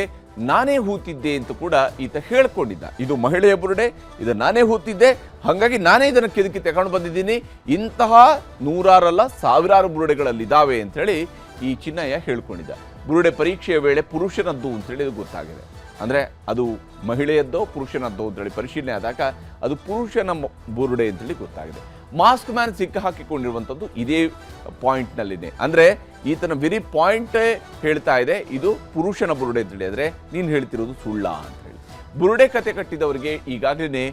ನಾನೇ ಹೂತಿದ್ದೆ ಅಂತ ಕೂಡ ಈತ ಹೇಳ್ಕೊಂಡಿದ್ದ. ಇದು ಮಹಿಳೆಯ ಬುರುಡೆ, ಇದು ನಾನೇ ಹೂತಿದ್ದೆ, ಹಾಗಾಗಿ ನಾನೇ ಇದನ್ನು ಕೆದಕಿ ತಗೊಂಡು ಬಂದಿದ್ದೀನಿ, ಇಂತಹ ನೂರಾರಲ್ಲ ಸಾವಿರಾರು ಬುರುಡೆಗಳಲ್ಲಿದ್ದಾವೆ ಅಂಥೇಳಿ ಈ ಚಿನ್ನಯ್ಯ ಹೇಳ್ಕೊಂಡಿದ್ದ. ಬುರುಡೆ ಪರೀಕ್ಷೆಯ ವೇಳೆ ಪುರುಷನದ್ದು ಅಂತೇಳಿ ಇದು ಗೊತ್ತಾಗಿದೆ. ಅಂದರೆ ಅದು ಮಹಿಳೆಯದ್ದೋ ಪುರುಷನದ್ದೋ ಅಂತೇಳಿ ಪರಿಶೀಲನೆ ಆದಾಗ ಅದು ಪುರುಷನ ಬುರುಡೆ ಅಂತೇಳಿ ಗೊತ್ತಾಗಿದೆ. ಮಾಸ್ಕ್ ಮ್ಯಾನ್ ಸಿಕ್ಕ ಹಾಕಿಕೊಂಡಿರುವಂಥದ್ದು ಇದೇ ಪಾಯಿಂಟ್ನಲ್ಲಿದೆ. ಅಂದರೆ ಈತನ ವೆರಿ ಪಾಯಿಂಟೇ ಹೇಳ್ತಾ ಇದೆ ಇದು ಪುರುಷನ ಬುರುಡೆ ಅಂತೇಳಿ. ಆದರೆ ನೀನು ಹೇಳ್ತಿರೋದು ಸುಳ್ಳ ಅಂತ ಹೇಳಿ ಬುರುಡೆ ಕತೆ ಕಟ್ಟಿದವರಿಗೆ ಈಗಾಗಲೇ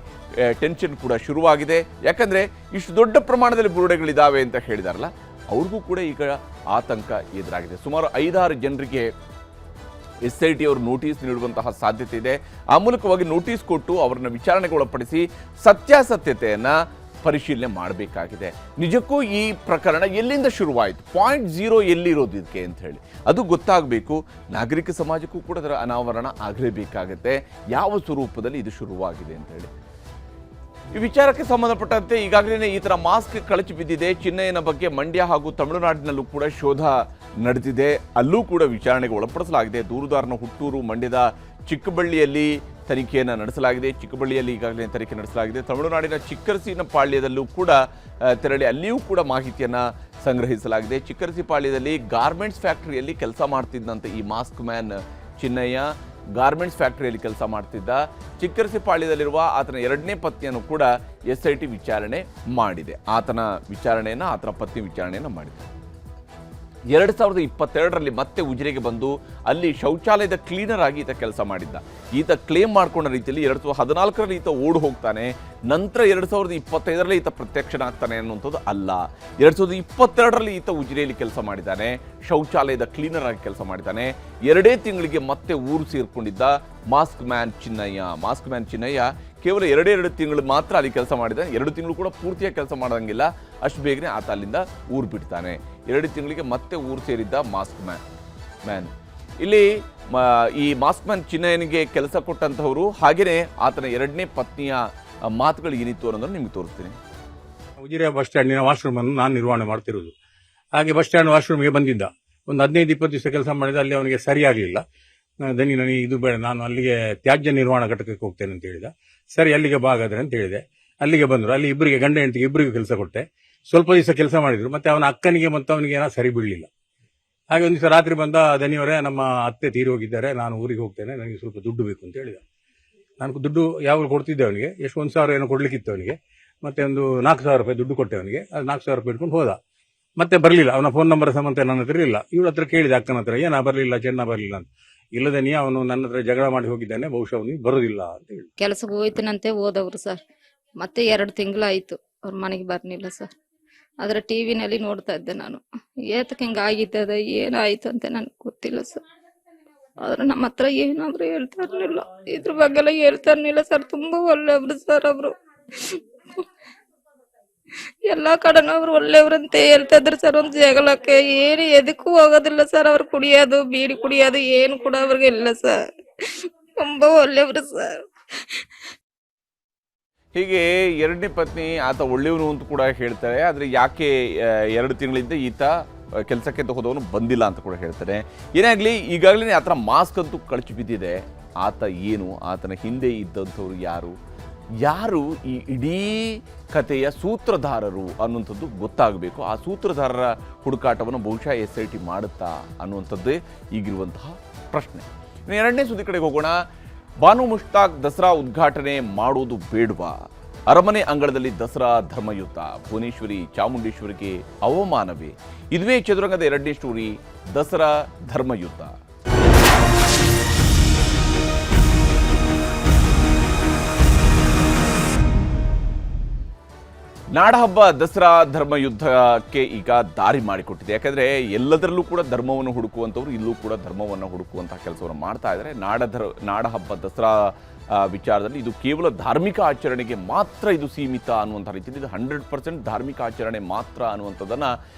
ಟೆನ್ಷನ್ ಕೂಡ ಶುರುವಾಗಿದೆ. ಯಾಕಂದರೆ ಇಷ್ಟು ದೊಡ್ಡ ಪ್ರಮಾಣದಲ್ಲಿ ಬುರುಡೆಗಳಿದ್ದಾವೆ ಅಂತ ಹೇಳಿದಾರಲ್ಲ, ಅವ್ರಿಗೂ ಕೂಡ ಈಗ ಆತಂಕ ಎದುರಾಗಿದೆ. ಸುಮಾರು 5-6 ಜನರಿಗೆ SIT ಅವರು ನೋಟಿಸ್ ನೀಡುವಂತಹ ಸಾಧ್ಯತೆ ಇದೆ. ಆ ಮೂಲಕವಾಗಿ ನೋಟಿಸ್ ಕೊಟ್ಟು ಅವರನ್ನು ವಿಚಾರಣೆಗೆ ಒಳಪಡಿಸಿ ಸತ್ಯಾಸತ್ಯತೆಯನ್ನು ಪರಿಶೀಲನೆ ಮಾಡಬೇಕಾಗಿದೆ. ನಿಜಕ್ಕೂ ಈ ಪ್ರಕರಣ ಎಲ್ಲಿಂದ ಶುರುವಾಯಿತು, ಪಾಯಿಂಟ್ 0 ಎಲ್ಲಿರೋದು ಇದಕ್ಕೆ ಅಂತ ಹೇಳಿ ಅದು ಗೊತ್ತಾಗಬೇಕು. ನಾಗರಿಕ ಸಮಾಜಕ್ಕೂ ಕೂಡ ಅದರ ಅನಾವರಣ ಆಗಲೇಬೇಕಾಗತ್ತೆ, ಯಾವ ಸ್ವರೂಪದಲ್ಲಿ ಇದು ಶುರುವಾಗಿದೆ ಅಂತ ಹೇಳಿ. ಈ ವಿಚಾರಕ್ಕೆ ಸಂಬಂಧಪಟ್ಟಂತೆ ಈಗಾಗಲೇ ಈ ಥರ ಮಾಸ್ಕ್ ಕಳಚಿ ಬಿದ್ದಿದೆ. ಚಿನ್ನಯ್ಯನ ಬಗ್ಗೆ ಮಂಡ್ಯ ಹಾಗೂ ತಮಿಳುನಾಡಿನಲ್ಲೂ ಕೂಡ ಶೋಧ ನಡೆದಿದೆ, ಅಲ್ಲೂ ಕೂಡ ವಿಚಾರಣೆಗೆ ಒಳಪಡಿಸಲಾಗಿದೆ. ದೂರುದಾರನ ಹುಟ್ಟೂರು ಮಂಡ್ಯದ ಚಿಕ್ಕಬಳ್ಳಿಯಲ್ಲಿ ತನಿಖೆಯನ್ನು ನಡೆಸಲಾಗಿದೆ. ಚಿಕ್ಕಬಳ್ಳಿಯಲ್ಲಿ ಈಗಾಗಲೇ ತನಿಖೆ ನಡೆಸಲಾಗಿದೆ. ತಮಿಳುನಾಡಿನ ಚಿಕ್ಕರಸಿನ ಪಾಳ್ಯದಲ್ಲೂ ಕೂಡ ತೆರಳಿ ಅಲ್ಲಿಯೂ ಕೂಡ ಮಾಹಿತಿಯನ್ನು ಸಂಗ್ರಹಿಸಲಾಗಿದೆ. ಚಿಕ್ಕರಸಿ ಪಾಳ್ಯದಲ್ಲಿ ಗಾರ್ಮೆಂಟ್ಸ್ ಫ್ಯಾಕ್ಟರಿಯಲ್ಲಿ ಕೆಲಸ ಮಾಡ್ತಿದ್ದಂತೆ ಈ ಮಾಸ್ಕ್ ಮ್ಯಾನ್ ಚಿನ್ನಯ್ಯ ಗಾರ್ಮೆಂಟ್ಸ್ ಫ್ಯಾಕ್ಟರಿಯಲ್ಲಿ ಕೆಲಸ ಮಾಡ್ತಿದ್ದ. ಚಿಕ್ಕರಸಿಪಾಳ್ಯದಲ್ಲಿರುವ ಆತನ ಎರಡನೇ ಪತ್ನಿಯನ್ನು ಕೂಡ SIT ವಿಚಾರಣೆ ಮಾಡಿದೆ. ಆತನ ಪತ್ನಿ ವಿಚಾರಣೆಯನ್ನು ಮಾಡಿದೆ. 2022ರಲ್ಲಿ ಮತ್ತೆ ಉಜಿರೆಗೆ ಬಂದು ಅಲ್ಲಿ ಶೌಚಾಲಯದ ಕ್ಲೀನರ್ ಆಗಿ ಈತ ಕೆಲಸ ಮಾಡಿದ್ದ. ಈತ ಕ್ಲೇಮ್ ಮಾಡ್ಕೊಂಡ ರೀತಿಯಲ್ಲಿ 2014ರಲ್ಲಿ ಈತ ಓಡಿ ಹೋಗ್ತಾನೆ. ನಂತರ 2025ರಲ್ಲಿ ಈತ ಪ್ರತ್ಯಕ್ಷನಾಗ್ತಾನೆ ಅನ್ನುವಂಥದ್ದು ಅಲ್ಲ. 2022ರಲ್ಲಿ ಈತ ಉಜಿರೆಯಲ್ಲಿ ಕೆಲಸ ಮಾಡಿದ್ದಾನೆ, ಶೌಚಾಲಯದ ಕ್ಲೀನರ್ ಆಗಿ ಕೆಲಸ ಮಾಡಿದ್ದಾನೆ. 2 ತಿಂಗಳಿಗೆ ಮತ್ತೆ ಊರು ಸೇರ್ಕೊಂಡಿದ್ದ ಮಾಸ್ಕ್ ಮ್ಯಾನ್ ಚಿನ್ನಯ್ಯ ಕೇವಲ 2 ತಿಂಗಳು ಮಾತ್ರ ಅಲ್ಲಿ ಕೆಲಸ ಮಾಡಿದ್ದಾನೆ. 2 ತಿಂಗಳು ಕೂಡ ಪೂರ್ತಿಯಾಗಿ ಕೆಲಸ ಮಾಡೋಂಗಿಲ್ಲ. ಅಷ್ಟು ಬೇಗನೆ ಆತ ಅಲ್ಲಿಂದ ಊರು ಬಿಡ್ತಾನೆ. 2 ತಿಂಗಳಿಗೆ ಮತ್ತೆ ಊರು ಸೇರಿದ್ದ ಮಾಸ್ಕ್ ಮ್ಯಾನ್. ಇಲ್ಲಿ ಈ ಮಾಸ್ಕ್ ಮ್ಯಾನ್ ಚಿನ್ನಯ್ಯನಿಗೆ ಕೆಲಸ ಕೊಟ್ಟಂತಹವರು ಹಾಗೆಯೇ ಆತನ 2ನೇ ಪತ್ನಿಯ ಮಾತುಗಳು ಏನಿತ್ತು ಅನ್ನೋದನ್ನು ನಿಮ್ಗೆ ತೋರಿಸ್ತೀನಿ. ಉಜಿರೆ ಬಸ್ ಸ್ಟ್ಯಾಂಡಿನ ವಾಶ್ರೂಮ್ ಅನ್ನು ನಾನು ನಿರ್ವಹಣೆ ಮಾಡ್ತಿರೋದು. ಹಾಗೆ ಬಸ್ ಸ್ಟ್ಯಾಂಡ್ ವಾಶ್ರೂಮ್ಗೆ ಬಂದಿದ್ದ. ಒಂದು 15-20 ದಿವಸ ಕೆಲಸ ಮಾಡಿದ. ಅಲ್ಲಿ ಅವನಿಗೆ ಸರಿಯಾಗಲಿಲ್ಲ. ನನಗೆ ಇದು ಬೇಡ, ನಾನು ಅಲ್ಲಿಗೆ ತ್ಯಾಜ್ಯ ನಿರ್ವಹಣಾ ಘಟಕಕ್ಕೆ ಹೋಗ್ತೇನೆ ಅಂತ ಹೇಳಿದ. ಸರಿ, ಅಲ್ಲಿಗೆ ಬಾಗಾದ್ರೆ ಅಂತ ಹೇಳಿದೆ. ಅಲ್ಲಿಗೆ ಬಂದರು. ಅಲ್ಲಿ ಇಬ್ಬರಿಗೆ, ಗಂಡ ಹೆಂಡತಿಗೆ ಇಬ್ಬರಿಗೂ ಕೆಲಸ ಕೊಟ್ಟೆ. ಸ್ವಲ್ಪ ದಿವಸ ಕೆಲಸ ಮಾಡಿದ್ರು. ಮತ್ತೆ ಅವನ ಅಕ್ಕನಿಗೆ ಮತ್ತು ಅವನಿಗೆ ಏನೋ ಸರಿ ಬೀಳಲಿಲ್ಲ. ಹಾಗೆ ಒಂದು ದಿವಸ ರಾತ್ರಿ ಬಂದ, ದನಿಯವರೇ ನಮ್ಮ ಅತ್ತೆ ತೀರಿ ಹೋಗಿದ್ದಾರೆ, ನಾನು ಊರಿಗೆ ಹೋಗ್ತೇನೆ, ನನಗೆ ಸ್ವಲ್ಪ ದುಡ್ಡು ಬೇಕು ಅಂತ ಹೇಳಿದ. ನಾನು ದುಡ್ಡು ಯಾವಾಗ ಕೊಡ್ತಿದ್ದೆ ಅವನಿಗೆ, ಎಷ್ಟು 1,000 ಏನೋ ಕೊಡ್ಲಿಕ್ಕಿತ್ತು ಅವನಿಗೆ. ಮತ್ತೆ ಒಂದು 4,000 ರೂಪಾಯಿ ದುಡ್ಡು ಕೊಟ್ಟೆ ಅವನಿಗೆ. ಅದು 4,000 ರೂಪಾಯಿ ಇಟ್ಕೊಂಡು ಹೋದ. ಮತ್ತೆ ಬರಲಿಲ್ಲ. ಅವನ ಫೋನ್ ನಂಬರ್ ಸಮೇತ ನನ್ನ ಹತ್ರ ಇಲ್ಲ. ಇವಳ ಹತ್ರ ಕೇಳಿದೆ, ಅಕ್ಕನ ಹತ್ರ, ಏನ ಬರಲಿಲ್ಲ, ಚೆನ್ನ ಬರಲಿಲ್ಲ ಅಂತ. ಇಲ್ಲದೆ ಅವನು ನನ್ನ ಹತ್ರ ಜಗಳ ಮಾಡಿ ಹೋಗಿದ್ದಾನೆ, ಬಹುಶಃ ಅವನಿಗೆ ಬರೋದಿಲ್ಲ ಅಂತ ಹೇಳಿ ಕೆಲಸಕ್ಕೆ ಹೋಯ್ತನಂತೆ ಹೋದವ್ರು ಸರ್. ಮತ್ತೆ 2 ತಿಂಗಳಾಯ್ತು ಅವ್ರ ಮನೆಗೆ ಬರ್ಲಿಲ್ಲ ಸರ್. ಆದ್ರೆ ಟಿವಿನಲ್ಲಿ ನೋಡ್ತಾ ಇದ್ದೆ ನಾನು. ಏತಕ್ಕೆ ಹಿಂಗಾಗಿದ್ದದ, ಏನಾಯ್ತು ಅಂತ ನನ್ಗೆ ಗೊತ್ತಿಲ್ಲ ಸರ್. ಆದ್ರೆ ನಮ್ಮ ಹತ್ರ ಏನಾದ್ರು ಹೇಳ್ತಾ ಇರ್ಲಿಲ್ಲ, ಇದ್ರ ಬಗ್ಗೆ ಎಲ್ಲ ಹೇಳ್ತಾ ಇರ್ಲಿಲ್ಲ ಸರ್. ತುಂಬಾ ಒಳ್ಳೆಯವ್ರು ಸರ್ ಅವರು. ಎಲ್ಲಾ ಕಡೆನೂ ಅವ್ರು ಒಳ್ಳೆಯವ್ರಂತೆ ಹೇಳ್ತಾ ಇದ್ರು ಸರ್. ಒಂದು ಜಗಳಕ್ಕೆ ಏನು ಎದಕ್ಕೂ ಹೋಗೋದಿಲ್ಲ ಸರ್. ಅವ್ರು ಕುಡಿಯೋದು, ಬೀಡಿ ಕುಡಿಯೋದು ಏನು ಕೂಡ ಅವ್ರಿಗೆ ಇಲ್ಲ ಸರ್. ತುಂಬಾ ಒಳ್ಳೆಯವ್ರು ಸರ್. ಹೀಗೆ 2ನೇ ಪತ್ನಿ ಆತ ಒಳ್ಳೆಯವನು ಅಂತ ಕೂಡ ಹೇಳ್ತಾರೆ. ಆದರೆ ಯಾಕೆ 2 ತಿಂಗಳಿಂದ ಈತ ಕೆಲಸಕ್ಕೆ ಹೋದವನು ಬಂದಿಲ್ಲ ಅಂತ ಕೂಡ ಹೇಳ್ತಾರೆ. ಏನೇ ಆಗಲಿ, ಈಗಾಗಲೇ ಆತನ ಮಾಸ್ಕ್ ಅಂತೂ ಕಳಚಿ ಬಿದ್ದಿದೆ. ಆತ ಏನು, ಆತನ ಹಿಂದೆ ಇದ್ದಂಥವ್ರು ಯಾರು ಈ ಇಡೀ ಕಥೆಯ ಸೂತ್ರಧಾರರು ಅನ್ನುವಂಥದ್ದು ಗೊತ್ತಾಗಬೇಕು. ಆ ಸೂತ್ರಧಾರರ ಹುಡುಕಾಟವನ್ನು ಬಹುಶಃ SIT ಮಾಡುತ್ತಾ ಅನ್ನುವಂಥದ್ದೇ ಈಗಿರುವಂತಹ ಪ್ರಶ್ನೆ. 2ನೇ ಸುದ್ದಿ ಕಡೆಗೆ ಹೋಗೋಣ. ಬಾನು ಮುಷ್ತಾಕ್ ದಸರಾ ಉದ್ಘಾಟನೆ ಮಾಡೋದು ಬೇಡವಾ? ಅರಮನೆ ಅಂಗಳದಲ್ಲಿ ದಸರಾ ಧರ್ಮಯುದ್ಧ, ಭುವನೇಶ್ವರಿ ಚಾಮುಂಡೇಶ್ವರಿಗೆ ಅವಮಾನವೇ? ಇದುವೇ ಚದುರಂಗದ 2ನೇ ಸ್ಟೋರಿ, ದಸರಾ ಧರ್ಮಯುದ್ಧ. ನಾಡಹಬ್ಬ ದಸರಾ ಧರ್ಮಯುದ್ಧಕ್ಕೆ ಈಗ ದಾರಿ ಮಾಡಿಕೊಟ್ಟಿದೆ. ಯಾಕಂದರೆ ಎಲ್ಲದರಲ್ಲೂ ಕೂಡ ಧರ್ಮವನ್ನು ಹುಡುಕುವಂಥವ್ರು ಇಲ್ಲೂ ಕೂಡ ಧರ್ಮವನ್ನು ಹುಡುಕುವಂತಹ ಕೆಲಸವನ್ನು ಮಾಡ್ತಾ ಇದ್ದಾರೆ. ನಾಡಹಬ್ಬ ದಸರಾ ವಿಚಾರದಲ್ಲಿ ಇದು ಕೇವಲ ಧಾರ್ಮಿಕ ಆಚರಣೆಗೆ ಮಾತ್ರ ಇದು ಸೀಮಿತ ಅನ್ನುವಂಥ ರೀತಿಯಲ್ಲಿ ಇದು 100% ಧಾರ್ಮಿಕ ಆಚರಣೆ ಮಾತ್ರ ಅನ್ನುವಂಥದ್ದನ್ನು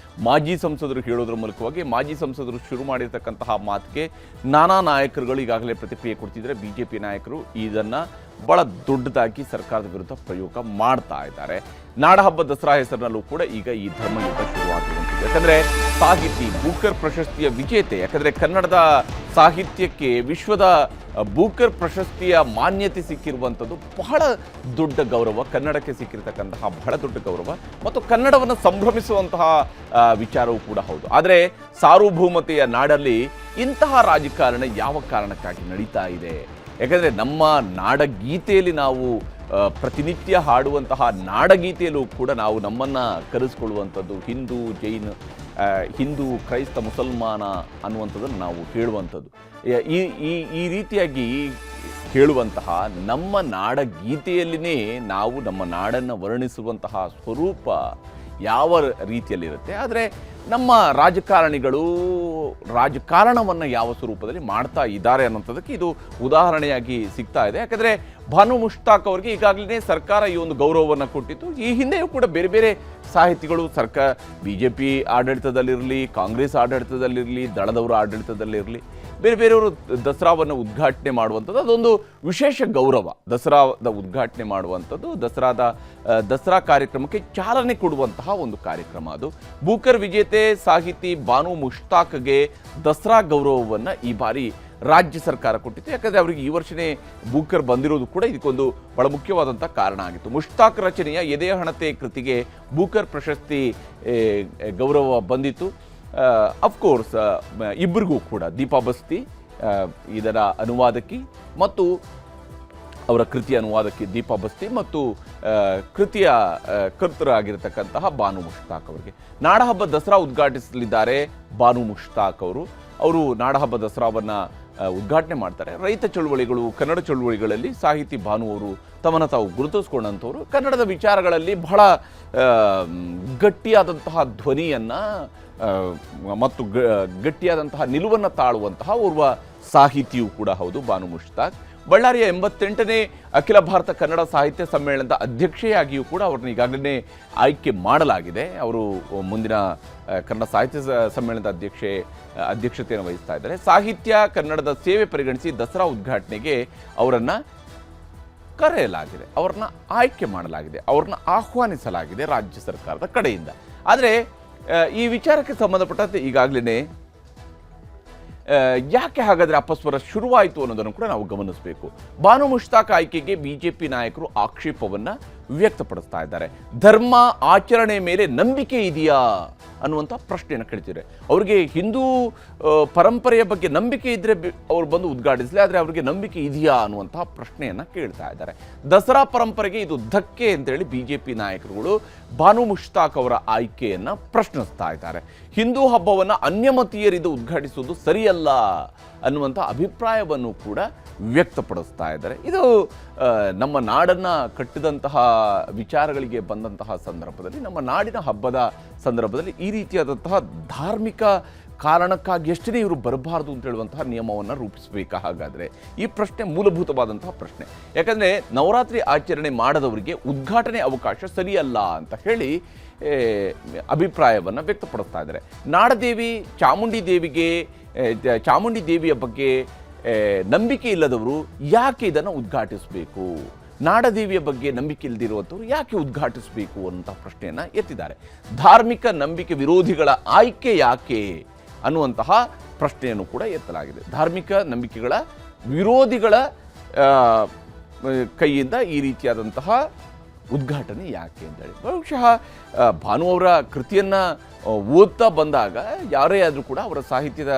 ಮಾಜಿ ಸಂಸದರು ಹೇಳೋದ್ರ ಮೂಲಕವಾಗಿ ಮಾಜಿ ಸಂಸದರು ಶುರು ಮಾಡಿರ್ತಕ್ಕಂತಹ ಮಾತಿಗೆ ನಾನಾ ನಾಯಕರುಗಳು ಈಗಾಗಲೇ ಪ್ರತಿಕ್ರಿಯೆ ಕೊಡ್ತಿದ್ದಾರೆ. BJP ನಾಯಕರು ಇದನ್ನು ಬಹಳ ದೊಡ್ಡದಾಗಿ ಸರ್ಕಾರದ ವಿರುದ್ಧ ಪ್ರಯೋಗ ಮಾಡ್ತಾ ಇದ್ದಾರೆ. ನಾಡಹಬ್ಬ ದಸರಾ ಹೆಸರಿನಲ್ಲೂ ಕೂಡ ಈಗ ಈ ಧರ್ಮಯುದ್ಧ ಶುರುವಾಗಿರುವಂಥದ್ದು. ಯಾಕಂದರೆ ಸಾಹಿತಿ ಬೂಕರ್ ಪ್ರಶಸ್ತಿಯ ವಿಜೇತೆ, ಯಾಕಂದರೆ ಕನ್ನಡದ ಸಾಹಿತ್ಯಕ್ಕೆ ವಿಶ್ವದ ಬೂಕರ್ ಪ್ರಶಸ್ತಿಯ ಮಾನ್ಯತೆ ಸಿಕ್ಕಿರುವಂಥದ್ದು ಬಹಳ ದೊಡ್ಡ ಗೌರವ. ಕನ್ನಡಕ್ಕೆ ಸಿಕ್ಕಿರತಕ್ಕಂತಹ ಬಹಳ ದೊಡ್ಡ ಗೌರವ ಮತ್ತು ಕನ್ನಡವನ್ನು ಸಂಭ್ರಮಿಸುವಂತಹ ವಿಚಾರವೂ ಕೂಡ ಹೌದು. ಆದರೆ ಸಾರ್ವಭೌಮತೆಯ ನಾಡಲ್ಲಿ ಇಂತಹ ರಾಜಕಾರಣ ಯಾವ ಕಾರಣಕ್ಕಾಗಿ ನಡೀತಾ ಇದೆ? ಯಾಕಂದರೆ ನಮ್ಮ ನಾಡಗೀತೆಯಲ್ಲಿ ನಾವು ಪ್ರತಿನಿತ್ಯ ಹಾಡುವಂತಹ ನಾಡಗೀತೆಯಲ್ಲೂ ಕೂಡ ನಾವು ನಮ್ಮನ್ನು ಕರೆಸ್ಕೊಳ್ಳುವಂಥದ್ದು ಹಿಂದೂ ಕ್ರೈಸ್ತ ಮುಸಲ್ಮಾನ ಅನ್ನುವಂಥದ್ದನ್ನು ನಾವು ಹೇಳುವಂಥದ್ದು. ಈ ರೀತಿಯಾಗಿ ಹೇಳುವಂತಹ ನಮ್ಮ ನಾಡಗೀತೆಯಲ್ಲಿನೇ ನಾವು ನಮ್ಮ ನಾಡನ್ನು ವರ್ಣಿಸುವಂತಹ ಸ್ವರೂಪ ಯಾವ ರೀತಿಯಲ್ಲಿರುತ್ತೆ. ಆದರೆ ನಮ್ಮ ರಾಜಕಾರಣಿಗಳು ರಾಜಕಾರಣವನ್ನು ಯಾವ ಸ್ವರೂಪದಲ್ಲಿ ಮಾಡ್ತಾ ಇದ್ದಾರೆ ಅನ್ನೋಂಥದ್ದಕ್ಕೆ ಇದು ಉದಾಹರಣೆಯಾಗಿ ಸಿಗ್ತಾ ಇದೆ. ಯಾಕಂದರೆ ಬಾನು ಮುಷ್ತಾಕ್ ಅವರಿಗೆ ಈಗಾಗಲೇ ಸರ್ಕಾರ ಈ ಒಂದು ಗೌರವವನ್ನು ಕೊಟ್ಟಿತ್ತು. ಈ ಹಿಂದೆಯೂ ಕೂಡ ಬೇರೆ ಬೇರೆ ಸಾಹಿತಿಗಳು BJP ಆಡಳಿತದಲ್ಲಿರಲಿ, ಕಾಂಗ್ರೆಸ್ ಆಡಳಿತದಲ್ಲಿರಲಿ, ದಳದವರ ಆಡಳಿತದಲ್ಲಿರಲಿ, ಬೇರೆ ಬೇರೆಯವರು ದಸರಾವನ್ನು ಉದ್ಘಾಟನೆ ಮಾಡುವಂಥದ್ದು ಅದೊಂದು ವಿಶೇಷ ಗೌರವ. ದಸರಾದ ಉದ್ಘಾಟನೆ ಮಾಡುವಂಥದ್ದು, ದಸರಾ ಕಾರ್ಯಕ್ರಮಕ್ಕೆ ಚಾಲನೆ ಕೊಡುವಂತಹ ಒಂದು ಕಾರ್ಯಕ್ರಮ ಅದು. ಬೂಕರ್ ವಿಜೇತೆ ಸಾಹಿತಿ ಬಾನು ಮುಷ್ತಾಕ್ಗೆ ದಸರಾ ಗೌರವವನ್ನು ಈ ಬಾರಿ ರಾಜ್ಯ ಸರ್ಕಾರ ಕೊಟ್ಟಿತ್ತು. ಯಾಕಂದರೆ ಅವರಿಗೆ ಈ ವರ್ಷನೇ ಬೂಕರ್ ಬಂದಿರೋದು ಕೂಡ ಇದಕ್ಕೊಂದು ಬಹಳ ಮುಖ್ಯವಾದಂಥ ಕಾರಣ ಆಗಿತ್ತು. ಮುಷ್ತಾಕ್ ರಚನೆಯ ಎದೆಯ ಹಣತೆ ಕೃತಿಗೆ ಬೂಕರ್ ಪ್ರಶಸ್ತಿ ಗೌರವ ಬಂದಿತ್ತು. ಅಫ್ಕೋರ್ಸ್ ಇಬ್ಬರಿಗೂ ಕೂಡ ದೀಪಾ ಬಸ್ತಿ ಇದರ ಅನುವಾದಕಿ ಮತ್ತು ಅವರ ಕೃತಿಯ ಅನುವಾದಕ್ಕೆ ದೀಪಾ ಬಸ್ತಿ ಮತ್ತು ಕೃತಿಯ ಕರ್ತರಾಗಿರತಕ್ಕಂತಹ ಬಾನು ಮುಷ್ತಾಕ್ ಅವರಿಗೆ ನಾಡಹಬ್ಬ ದಸರಾ ಉದ್ಘಾಟಿಸಲಿದ್ದಾರೆ ಬಾನು ಮುಷ್ತಾಕ್ ಅವರು ನಾಡಹಬ್ಬ ದಸರಾವನ್ನು ಉದ್ಘಾಟನೆ ಮಾಡ್ತಾರೆ. ರೈತ ಚಳುವಳಿಗಳು, ಕನ್ನಡ ಚಳುವಳಿಗಳಲ್ಲಿ ಸಾಹಿತಿ ಭಾನು ಅವರು ತಮ್ಮನ್ನು ತಾವು ಗುರುತಿಸ್ಕೊಂಡಂಥವ್ರು. ಕನ್ನಡದ ವಿಚಾರಗಳಲ್ಲಿ ಬಹಳ ಗಟ್ಟಿಯಾದಂತಹ ಧ್ವನಿಯನ್ನು ಮತ್ತು ಗಟ್ಟಿಯಾದಂತಹ ನಿಲುವನ್ನು ತಾಳುವಂತಹ ಓರ್ವ ಸಾಹಿತಿಯೂ ಕೂಡ ಹೌದು ಬಾನು ಮುಷ್ತಾಕ್. ಬಳ್ಳಾರಿಯ 88ನೇ ಅಖಿಲ ಭಾರತ ಕನ್ನಡ ಸಾಹಿತ್ಯ ಸಮ್ಮೇಳನದ ಅಧ್ಯಕ್ಷೆಯಾಗಿಯೂ ಕೂಡ ಅವ್ರನ್ನ ಈಗಾಗಲೇ ಆಯ್ಕೆ ಮಾಡಲಾಗಿದೆ. ಅವರು ಮುಂದಿನ ಕನ್ನಡ ಸಾಹಿತ್ಯ ಸಮ್ಮೇಳನದ ಅಧ್ಯಕ್ಷತೆಯನ್ನು ವಹಿಸ್ತಾ ಇದ್ದಾರೆ. ಸಾಹಿತ್ಯ ಕನ್ನಡದ ಸೇವೆ ಪರಿಗಣಿಸಿ ದಸರಾ ಉದ್ಘಾಟನೆಗೆ ಅವರನ್ನು ಕರೆಯಲಾಗಿದೆ, ಅವ್ರನ್ನ ಆಯ್ಕೆ ಮಾಡಲಾಗಿದೆ, ಅವ್ರನ್ನ ಆಹ್ವಾನಿಸಲಾಗಿದೆ ರಾಜ್ಯ ಸರ್ಕಾರದ ಕಡೆಯಿಂದ. ಆದರೆ ಈ ವಿಚಾರಕ್ಕೆ ಸಂಬಂಧಪಟ್ಟಂತೆ ಈಗಾಗಲೇ ಯಾಕೆ ಹಾಗಾದರೆ ಅಪಸ್ವರ ಶುರುವಾಯಿತು ಅನ್ನೋದನ್ನು ಕೂಡ ನಾವು ಗಮನಿಸಬೇಕು. ಬಾನು ಮುಷ್ತಾಕ್ ಆಯ್ಕೆಗೆ ಬಿಜೆಪಿ ನಾಯಕರು ಆಕ್ಷೇಪವನ್ನು ವ್ಯಕ್ತಪಡಿಸ್ತಾ ಇದ್ದಾರೆ. ಧರ್ಮ ಆಚರಣೆ ಮೇಲೆ ನಂಬಿಕೆ ಇದೆಯಾ ಅನ್ನುವಂಥ ಪ್ರಶ್ನೆಯನ್ನು ಕೇಳ್ತಿದ್ದಾರೆ. ಅವರಿಗೆ ಹಿಂದೂ ಪರಂಪರೆಯ ಬಗ್ಗೆ ನಂಬಿಕೆ ಇದ್ದರೆ ಅವ್ರು ಬಂದು ಉದ್ಘಾಟಿಸಲಿ, ಆದರೆ ಅವರಿಗೆ ನಂಬಿಕೆ ಇದೆಯಾ ಅನ್ನುವಂತಹ ಪ್ರಶ್ನೆಯನ್ನು ಕೇಳ್ತಾ ಇದ್ದಾರೆ. ದಸರಾ ಪರಂಪರೆಗೆ ಇದು ಧಕ್ಕೆ ಅಂತೇಳಿ ಬಿಜೆಪಿ ನಾಯಕರುಗಳು ಬಾನು ಮುಷ್ತಾಕ್ ಅವರ ಆಯ್ಕೆಯನ್ನು ಪ್ರಶ್ನಿಸ್ತಾ ಇದ್ದಾರೆ. ಹಿಂದೂ ಹಬ್ಬವನ್ನು ಅನ್ಯಮತೀಯರಿಂದ ಉದ್ಘಾಟಿಸುವುದು ಸರಿಯಲ್ಲ ಅನ್ನುವಂಥ ಅಭಿಪ್ರಾಯವನ್ನು ಕೂಡ ವ್ಯಕ್ತಪಡಿಸ್ತಾ ಇದ್ದಾರೆ. ಇದು ನಮ್ಮ ನಾಡನ್ನು ಕಟ್ಟಿದಂತಹ ವಿಚಾರಗಳಿಗೆ ಬಂದಂತಹ ಸಂದರ್ಭದಲ್ಲಿ, ನಮ್ಮ ನಾಡಿನ ಹಬ್ಬದ ಸಂದರ್ಭದಲ್ಲಿ ಈ ರೀತಿಯಾದಂತಹ ಧಾರ್ಮಿಕ ಕಾರಣಕ್ಕಾಗಿ ಎಷ್ಟೇ ಇವರು ಬರಬಾರ್ದು ಅಂತ ಹೇಳುವಂತಹ ನಿಯಮವನ್ನು ರೂಪಿಸಬೇಕಾ? ಹಾಗಾದರೆ ಈ ಪ್ರಶ್ನೆ ಮೂಲಭೂತವಾದಂತಹ ಪ್ರಶ್ನೆ. ಯಾಕಂದರೆ ನವರಾತ್ರಿ ಆಚರಣೆ ಮಾಡದವರಿಗೆ ಉದ್ಘಾಟನೆ ಅವಕಾಶ ಸರಿಯಲ್ಲ ಅಂತ ಹೇಳಿ ಅಭಿಪ್ರಾಯವನ್ನು ವ್ಯಕ್ತಪಡಿಸ್ತಾ ಇದ್ದಾರೆ. ನಾಡದೇವಿ ಚಾಮುಂಡಿ ದೇವಿಯ ಬಗ್ಗೆ ನಂಬಿಕೆ ಇಲ್ಲದವರು ಯಾಕೆ ಇದನ್ನು ಉದ್ಘಾಟಿಸಬೇಕು, ನಾಡದೇವಿಯ ಬಗ್ಗೆ ನಂಬಿಕೆ ಇಲ್ಲದಿರುವಂಥವ್ರು ಯಾಕೆ ಉದ್ಘಾಟಿಸಬೇಕು ಅನ್ನುವಂಥ ಪ್ರಶ್ನೆಯನ್ನು ಎತ್ತಿದ್ದಾರೆ. ಧಾರ್ಮಿಕ ನಂಬಿಕೆ ವಿರೋಧಿಗಳ ಆಯ್ಕೆ ಯಾಕೆ ಅನ್ನುವಂತಹ ಪ್ರಶ್ನೆಯನ್ನು ಕೂಡ ಎತ್ತಲಾಗಿದೆ. ಧಾರ್ಮಿಕ ನಂಬಿಕೆಗಳ ವಿರೋಧಿಗಳ ಕೈಯಿಂದ ಈ ರೀತಿಯಾದಂತಹ ಉದ್ಘಾಟನೆ ಯಾಕೆ ಅಂತೇಳಿ ಬಹುಶಃ ಭಾನು ಅವರ ಕೃತಿಯನ್ನು ಓದ್ತಾ ಬಂದಾಗ, ಯಾರೇ ಆದರೂ ಕೂಡ ಅವರ ಸಾಹಿತ್ಯದ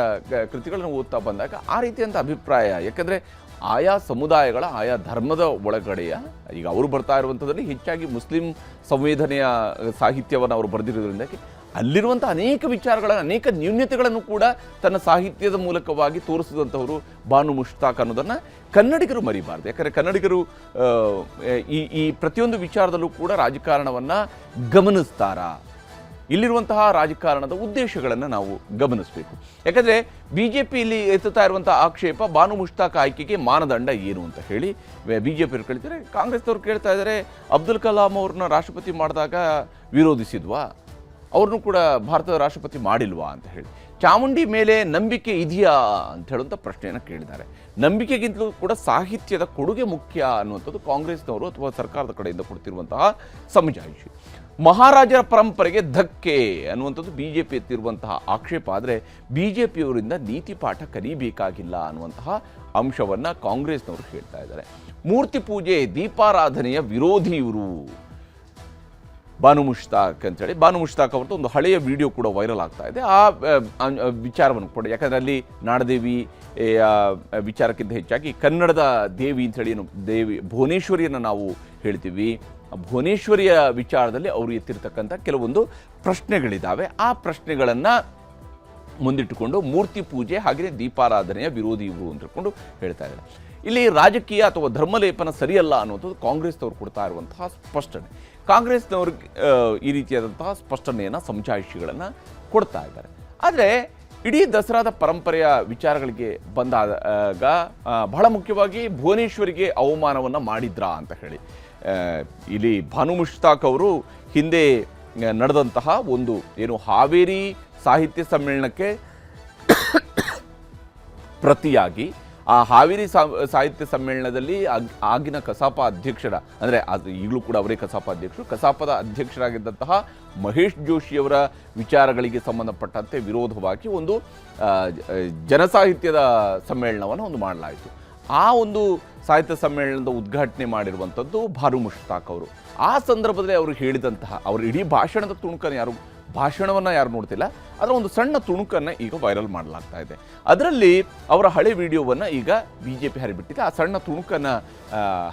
ಕೃತಿಗಳನ್ನು ಓದ್ತಾ ಬಂದಾಗ ಆ ರೀತಿಯಂಥ ಅಭಿಪ್ರಾಯ, ಯಾಕಂದರೆ ಆಯಾ ಸಮುದಾಯಗಳ ಆಯಾ ಧರ್ಮದ ಒಳಗಡೆಯ, ಈಗ ಅವರು ಬರ್ತಾ ಇರುವಂಥದ್ದಲ್ಲಿ ಹೆಚ್ಚಾಗಿ ಮುಸ್ಲಿಂ ಸಂವೇದನೆಯ ಸಾಹಿತ್ಯವನ್ನು ಅವರು ಬರೆದಿರೋದ್ರಿಂದಾಗಿ ಅಲ್ಲಿರುವಂಥ ಅನೇಕ ವಿಚಾರಗಳನ್ನು, ಅನೇಕ ನ್ಯೂನ್ಯತೆಗಳನ್ನು ಕೂಡ ತನ್ನ ಸಾಹಿತ್ಯದ ಮೂಲಕವಾಗಿ ತೋರಿಸಿದಂಥವರು ಬಾನು ಮುಷ್ತಾಕ್ ಅನ್ನೋದನ್ನು ಕನ್ನಡಿಗರು ಮರಿಬಾರ್ದು. ಯಾಕಂದರೆ ಕನ್ನಡಿಗರು ಈ ಪ್ರತಿಯೊಂದು ವಿಚಾರದಲ್ಲೂ ಕೂಡ ರಾಜಕಾರಣವನ್ನು ಗಮನಿಸ್ತಾರಾ, ಇಲ್ಲಿರುವಂತಹ ರಾಜಕಾರಣದ ಉದ್ದೇಶಗಳನ್ನು ನಾವು ಗಮನಿಸಬೇಕು. ಯಾಕಂದರೆ ಬಿ ಜೆ ಪಿ ಇಲ್ಲಿ ಎತ್ತುತ್ತಾ ಇರುವಂಥ ಆಕ್ಷೇಪ ಬಾನು ಮುಷ್ತಾಕ್ ಆಯ್ಕೆಗೆ ಮಾನದಂಡ ಏನು ಅಂತ ಹೇಳಿ ಬಿ ಜೆ ಪಿಯವರು ಕೇಳ್ತಾರೆ. ಕಾಂಗ್ರೆಸ್ನವ್ರು ಕೇಳ್ತಾ ಇದ್ದಾರೆ, ಅಬ್ದುಲ್ ಕಲಾಂ ಅವ್ರನ್ನ ರಾಷ್ಟ್ರಪತಿ ಮಾಡಿದಾಗ ವಿರೋಧಿಸಿದ್ವಾ, ಅವ್ರನ್ನೂ ಕೂಡ ಭಾರತದ ರಾಷ್ಟ್ರಪತಿ ಮಾಡಿಲ್ವಾ ಅಂತ ಹೇಳಿ. ಚಾಮುಂಡಿ ಮೇಲೆ ನಂಬಿಕೆ ಇದೆಯಾ ಅಂತ ಹೇಳುವಂಥ ಪ್ರಶ್ನೆಯನ್ನು ಕೇಳಿದ್ದಾರೆ. ನಂಬಿಕೆಗಿಂತಲೂ ಕೂಡ ಸಾಹಿತ್ಯದ ಕೊಡುಗೆ ಮುಖ್ಯ ಅನ್ನುವಂಥದ್ದು ಕಾಂಗ್ರೆಸ್ನವರು ಅಥವಾ ಸರ್ಕಾರದ ಕಡೆಯಿಂದ ಕೊಡ್ತಿರುವಂತಹ ಸಮಜಾಯಿಷಿ. ಮಹಾರಾಜರ ಪರಂಪರೆಗೆ ಧಕ್ಕೆ ಅನ್ನುವಂಥದ್ದು ಬಿ ಜೆ ಪಿ ಎತ್ತಿರುವಂತಹ ಆಕ್ಷೇಪ. ಆದರೆ ಬಿ ಜೆ ಪಿಯವರಿಂದ ನೀತಿ ಪಾಠ ಕಲಿಬೇಕಾಗಿಲ್ಲ ಅನ್ನುವಂತಹ ಅಂಶವನ್ನು ಕಾಂಗ್ರೆಸ್ನವರು ಹೇಳ್ತಾ ಇದ್ದಾರೆ. ಮೂರ್ತಿ ಪೂಜೆ, ದೀಪಾರಾಧನೆಯ ವಿರೋಧಿ ಇವರು ಬಾನು ಮುಷ್ತಾಕ್ ಅಂತೇಳಿ. ಬಾನು ಮುಷ್ತಾಕ್ ಅವ್ರದ್ದು ಒಂದು ಹಳೆಯ ವಿಡಿಯೋ ಕೂಡ ವೈರಲ್ ಆಗ್ತಾ ಇದೆ. ಆ ವಿಚಾರವನ್ನು ಕೂಡ, ಯಾಕಂದರೆ ಅಲ್ಲಿ ನಾಡದೇವಿ ವಿಚಾರಕ್ಕಿಂತ ಹೆಚ್ಚಾಗಿ ಕನ್ನಡದ ದೇವಿ ಅಂಥೇಳಿ ಏನು ದೇವಿ ಭುವನೇಶ್ವರಿಯನ್ನು ನಾವು ಹೇಳ್ತೀವಿ, ಭುವನೇಶ್ವರಿಯ ವಿಚಾರದಲ್ಲಿ ಅವರು ಎತ್ತಿರ್ತಕ್ಕಂಥ ಕೆಲವೊಂದು ಪ್ರಶ್ನೆಗಳಿದ್ದಾವೆ. ಆ ಪ್ರಶ್ನೆಗಳನ್ನು ಮುಂದಿಟ್ಟುಕೊಂಡು ಮೂರ್ತಿ ಪೂಜೆ ಹಾಗೆಯೇ ದೀಪಾರಾಧನೆಯ ವಿರೋಧಿ ಇವರು ಅಂತ ಹೇಳ್ಕೊಂಡು ಹೇಳ್ತಾ ಇದ್ದಾರೆ. ಇಲ್ಲಿ ರಾಜಕೀಯ ಅಥವಾ ಧರ್ಮಲೇಪನ ಸರಿಯಲ್ಲ ಅನ್ನುವಂಥದ್ದು ಕಾಂಗ್ರೆಸ್ನವರು ಕೊಡ್ತಾ ಇರುವಂತಹ ಸ್ಪಷ್ಟನೆ. ಕಾಂಗ್ರೆಸ್ನವ್ರಿಗೆ ಈ ರೀತಿಯಾದಂತಹ ಸ್ಪಷ್ಟನೆಯನ್ನು, ಸಮಜಾಯಿಷಿಗಳನ್ನು ಕೊಡ್ತಾ ಇದ್ದಾರೆ. ಆದರೆ ಇಡೀ ದಸರಾದ ಪರಂಪರೆಯ ವಿಚಾರಗಳಿಗೆ ಬಂದಾಗ ಬಹಳ ಮುಖ್ಯವಾಗಿ ಭುವನೇಶ್ವರಿಗೆ ಅವಮಾನವನ್ನು ಮಾಡಿದ್ರಾ ಅಂತ ಹೇಳಿ ಇಲ್ಲಿ ಬಾನು ಮುಷ್ತಾಕ್ ಅವರು ಹಿಂದೆ ನಡೆದಂತಹ ಒಂದು ಏನು ಹಾವೇರಿ ಸಾಹಿತ್ಯ ಸಮ್ಮೇಳನಕ್ಕೆ ಪ್ರತಿಯಾಗಿ ಆ ಹಾವೇರಿ ಸಾಹಿತ್ಯ ಸಮ್ಮೇಳನದಲ್ಲಿ ಆಗಿನ ಕಸಾಪ ಅಧ್ಯಕ್ಷರ, ಅಂದರೆ ಅದು ಈಗಲೂ ಕೂಡ ಅವರೇ ಕಸಾಪ ಅಧ್ಯಕ್ಷರು, ಕಸಾಪದ ಅಧ್ಯಕ್ಷರಾಗಿದ್ದಂತಹ ಮಹೇಶ್ ಜೋಶಿಯವರ ವಿಚಾರಗಳಿಗೆ ಸಂಬಂಧಪಟ್ಟಂತೆ ವಿರೋಧವಾಗಿ ಒಂದು ಜನಸಾಹಿತ್ಯದ ಸಮ್ಮೇಳನವನ್ನು ಒಂದು ಮಾಡಲಾಯಿತು. ಆ ಒಂದು ಸಾಹಿತ್ಯ ಸಮ್ಮೇಳನದ ಉದ್ಘಾಟನೆ ಮಾಡಿರುವಂಥದ್ದು ಬಾನು ಮುಷ್ತಾಕ್ ಅವರು. ಆ ಸಂದರ್ಭದಲ್ಲಿ ಅವರು ಹೇಳಿದಂತಹ, ಅವರು ಇಡೀ ಭಾಷಣದ ತುಣುಕನ್ನು ಯಾರು ಭಾಷಣವನ್ನು ಯಾರು ನೋಡ್ತಿಲ್ಲ, ಅದರ ಒಂದು ಸಣ್ಣ ತುಣುಕನ್ನು ಈಗ ವೈರಲ್ ಮಾಡಲಾಗ್ತಾ ಇದೆ. ಅದರಲ್ಲಿ ಅವರ ಹಳೆ ವಿಡಿಯೋವನ್ನು ಈಗ BJP ಹರಿಬಿಟ್ಟಿದೆ, ಆ ಸಣ್ಣ ತುಣುಕನ್ನು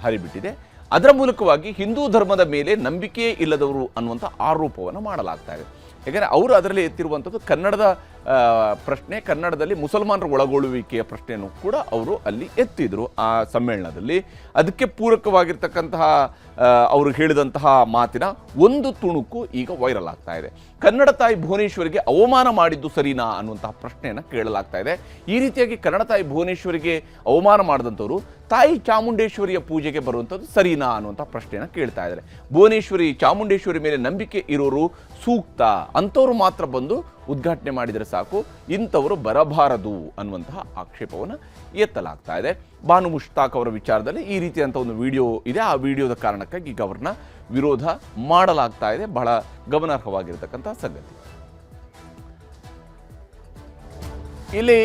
ಹರಿಬಿಟ್ಟಿದೆ. ಅದರ ಮೂಲಕವಾಗಿ ಹಿಂದೂ ಧರ್ಮದ ಮೇಲೆ ನಂಬಿಕೆ ಇಲ್ಲದವರು ಅನ್ನುವಂಥ ಆರೋಪವನ್ನು ಮಾಡಲಾಗ್ತಾ ಇದೆ. ಯಾಕಂದರೆ ಅವರು ಅದರಲ್ಲಿ ಎತ್ತಿರುವಂಥದ್ದು ಕನ್ನಡದ ಪ್ರಶ್ನೆ, ಕನ್ನಡದಲ್ಲಿ ಮುಸಲ್ಮಾನರ ಒಳಗೊಳ್ಳುವಿಕೆಯ ಪ್ರಶ್ನೆಯನ್ನು ಕೂಡ ಅವರು ಅಲ್ಲಿ ಎತ್ತಿದ್ರು ಆ ಸಮ್ಮೇಳನದಲ್ಲಿ. ಅದಕ್ಕೆ ಪೂರಕವಾಗಿರ್ತಕ್ಕಂತಹ ಅವರು ಹೇಳಿದಂತಹ ಮಾತಿನ ಒಂದು ತುಣುಕು ಈಗ ವೈರಲ್ ಆಗ್ತಾ ಇದೆ. ಕನ್ನಡ ತಾಯಿ ಭುವನೇಶ್ವರಿಗೆ ಅವಮಾನ ಮಾಡಿದ್ದು ಸರಿನಾ ಅನ್ನುವಂತಹ ಪ್ರಶ್ನೆಯನ್ನು ಕೇಳಲಾಗ್ತಾ ಇದೆ. ಈ ರೀತಿಯಾಗಿ ಕನ್ನಡ ತಾಯಿ ಭುವನೇಶ್ವರಿಗೆ ಅವಮಾನ ಮಾಡಿದಂಥವರು ತಾಯಿ ಚಾಮುಂಡೇಶ್ವರಿಯ ಪೂಜೆಗೆ ಬರುವಂಥದ್ದು ಸರಿನಾ ಅನ್ನುವಂಥ ಪ್ರಶ್ನೆಯನ್ನು ಕೇಳ್ತಾ ಇದ್ದಾರೆ. ಭುವನೇಶ್ವರಿ ಚಾಮುಂಡೇಶ್ವರಿ ಮೇಲೆ ನಂಬಿಕೆ ಇರೋರು ಸೂಕ್ತ, ಅಂಥವ್ರು ಮಾತ್ರ ಬಂದು ಉದ್ಘಾಟನೆ ಮಾಡಿದರೆ ಸಾಕು, ಇಂಥವರು ಬರಬಾರದು ಅನ್ನುವಂತಹ ಆಕ್ಷೇಪವನ್ನು ಎತ್ತಲಾಗ್ತಾ ಇದೆ. ಬಾನು ಮುಷ್ತಾಕ್ ಅವರ ವಿಚಾರದಲ್ಲಿ ಈ ರೀತಿಯಂಥ ಒಂದು ವಿಡಿಯೋ ಇದೆ. ಆ ವಿಡಿಯೋದ ಕಾರಣಕ್ಕಾಗಿ ಈಗ ಅವ್ರನ್ನ ವಿರೋಧ ಮಾಡಲಾಗ್ತಾ ಇದೆ. ಬಹಳ ಗಮನಾರ್ಹವಾಗಿರ್ತಕ್ಕಂಥ ಸಂಗತಿ. ಇಲ್ಲಿ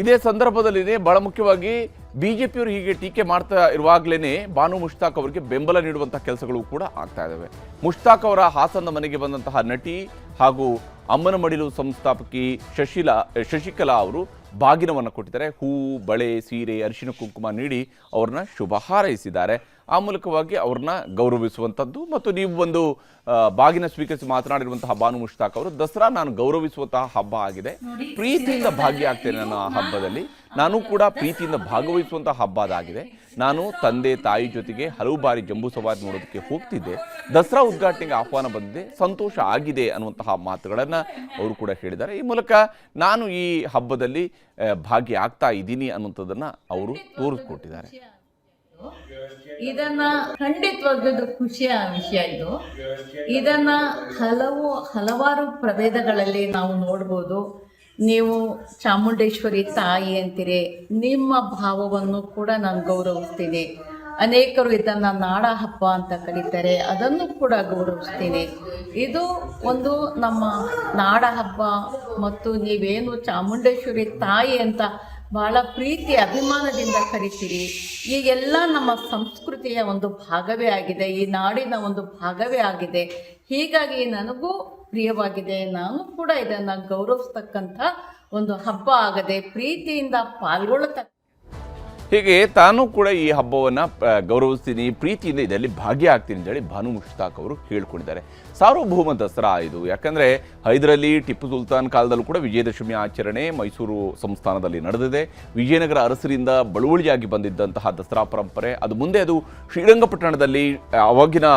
ಇದೇ ಸಂದರ್ಭದಲ್ಲಿ ಬಹಳ ಮುಖ್ಯವಾಗಿ BJಪಿಯವರು ಹೀಗೆ ಟೀಕೆ ಮಾಡ್ತಾ ಇರುವಾಗಲೇ ಬಾನು ಮುಷ್ತಾಕ್ ಅವರಿಗೆ ಬೆಂಬಲ ನೀಡುವಂಥ ಕೆಲಸಗಳು ಕೂಡ ಆಗ್ತಾ ಇದ್ದಾವೆ. ಮುಷ್ತಾಕ್ ಅವರ ಹಾಸನದ ಮನೆಗೆ ಬಂದಂತಹ ನಟಿ ಹಾಗೂ ಅಮ್ಮನ ಮಡಿಲು ಸಂಸ್ಥಾಪಕಿ ಶಶಿಕಲಾ ಅವರು ಬಾಗಿನವನ್ನು ಕೊಟ್ಟಿದ್ದಾರೆ. ಹೂ, ಬಳೆ, ಸೀರೆ, ಅರಿಶಿನ ಕುಂಕುಮ ನೀಡಿ ಅವ್ರನ್ನ ಶುಭ ಹಾರೈಸಿದ್ದಾರೆ. ಆ ಮೂಲಕವಾಗಿ ಅವ್ರನ್ನ ಗೌರವಿಸುವಂಥದ್ದು. ಮತ್ತು ನೀವು ಒಂದು ಬಾಗಿನ ಸ್ವೀಕರಿಸಿ ಮಾತನಾಡಿರುವಂತಹ ಬಾನು ಮುಷ್ತಾಕ್ ಅವರು, ದಸರಾ ನಾನು ಗೌರವಿಸುವಂತಹ ಹಬ್ಬ ಆಗಿದೆ, ಪ್ರೀತಿಯಿಂದ ಭಾಗಿಯಾಗ್ತೇನೆ ನನ್ನ ಹಬ್ಬದಲ್ಲಿ, ನಾನು ಕೂಡ ಪ್ರೀತಿಯಿಂದ ಭಾಗವಹಿಸುವಂತಹ ಹಬ್ಬ ಅದಾಗಿದೆ. ನಾನು ತಂದೆ ತಾಯಿ ಜೊತೆಗೆ ಹಲವು ಬಾರಿ ಜಂಬೂ ಸವಾರಿ ನೋಡೋದಕ್ಕೆ ಹೋಗ್ತಿದ್ದೆ, ದಸರಾ ಉದ್ಘಾಟನೆಗೆ ಆಹ್ವಾನ ಬಂದಿದೆ, ಸಂತೋಷ ಆಗಿದೆ ಅನ್ನುವಂತಹ ಮಾತುಗಳನ್ನು ಅವರು ಕೂಡ ಹೇಳಿದ್ದಾರೆ. ಈ ಮೂಲಕ ನಾನು ಈ ಹಬ್ಬದಲ್ಲಿ ಭಾಗಿಯಾಗ್ತಾ ಇದ್ದೀನಿ ಅನ್ನುವಂಥದ್ದನ್ನು ಅವರು ತೋರಿಸ್ಕೊಟ್ಟಿದ್ದಾರೆ. ಇದನ್ನ ಖಂಡಿತವಾಗ್ಲೂ ಖುಷಿಯ ವಿಷಯ ಇದು. ಇದನ್ನ ಹಲವಾರು ಪ್ರಭೇದಗಳಲ್ಲಿ ನಾವು ನೋಡ್ಬೋದು. ನೀವು ಚಾಮುಂಡೇಶ್ವರಿ ತಾಯಿ ಅಂತೀರಿ, ನಿಮ್ಮ ಭಾವವನ್ನು ಕೂಡ ನಾನು ಗೌರವಿಸ್ತೀನಿ. ಅನೇಕರು ಇದನ್ನು ನಾಡ ಹಬ್ಬ ಅಂತ ಕರೀತಾರೆ, ಅದನ್ನು ಕೂಡ ಗೌರವಿಸ್ತೀನಿ. ಇದು ಒಂದು ನಮ್ಮ ನಾಡ ಹಬ್ಬ. ಮತ್ತು ನೀವೇನು ಚಾಮುಂಡೇಶ್ವರಿ ತಾಯಿ ಅಂತ ಭಾಳ ಪ್ರೀತಿ ಅಭಿಮಾನದಿಂದ ಕರಿತೀರಿ. ಈಗೆಲ್ಲ ನಮ್ಮ ಸಂಸ್ಕೃತಿಯ ಒಂದು ಭಾಗವೇ ಆಗಿದೆ, ಈ ನಾಡಿನ ಒಂದು ಭಾಗವೇ ಆಗಿದೆ. ಹೀಗಾಗಿ ನನಗೂ ಪ್ರಿಯವಾಗಿದೆ. ನಾನು ಕೂಡ ಇದನ್ನು ಗೌರವಿಸ್ತಕ್ಕಂಥ ಒಂದು ಹಬ್ಬ ಆಗದೆ ಪ್ರೀತಿಯಿಂದ ಪಾಲ್ಗೊಳ್ಳತಕ್ಕ. ಹೀಗೆ ತಾನು ಕೂಡ ಈ ಹಬ್ಬವನ್ನು ಗೌರವಿಸ್ತೀನಿ, ಪ್ರೀತಿಯಿಂದ ಇದರಲ್ಲಿ ಭಾಗಿಯಾಗ್ತೀನಿ ಅಂತೇಳಿ ಬಾನು ಮುಷ್ತಾಕ್ ಅವರು ಹೇಳ್ಕೊಂಡಿದ್ದಾರೆ. ಸಾರ್ವಭೌಮ ದಸರಾ ಇದು. ಯಾಕಂದರೆ ಹೈದರಲ್ಲಿ ಟಿಪ್ಪು ಸುಲ್ತಾನ್ ಕಾಲದಲ್ಲೂ ಕೂಡ ವಿಜಯದಶಮಿ ಆಚರಣೆ ಮೈಸೂರು ಸಂಸ್ಥಾನದಲ್ಲಿ ನಡೆದಿದೆ. ವಿಜಯನಗರ ಅರಸರಿಂದ ಬಳುವಳಿಯಾಗಿ ಬಂದಿದ್ದಂತಹ ದಸರಾ ಪರಂಪರೆ ಅದು ಮುಂದೆ ಅದು ಶ್ರೀರಂಗಪಟ್ಟಣದಲ್ಲಿ ಅವಾಗಿನ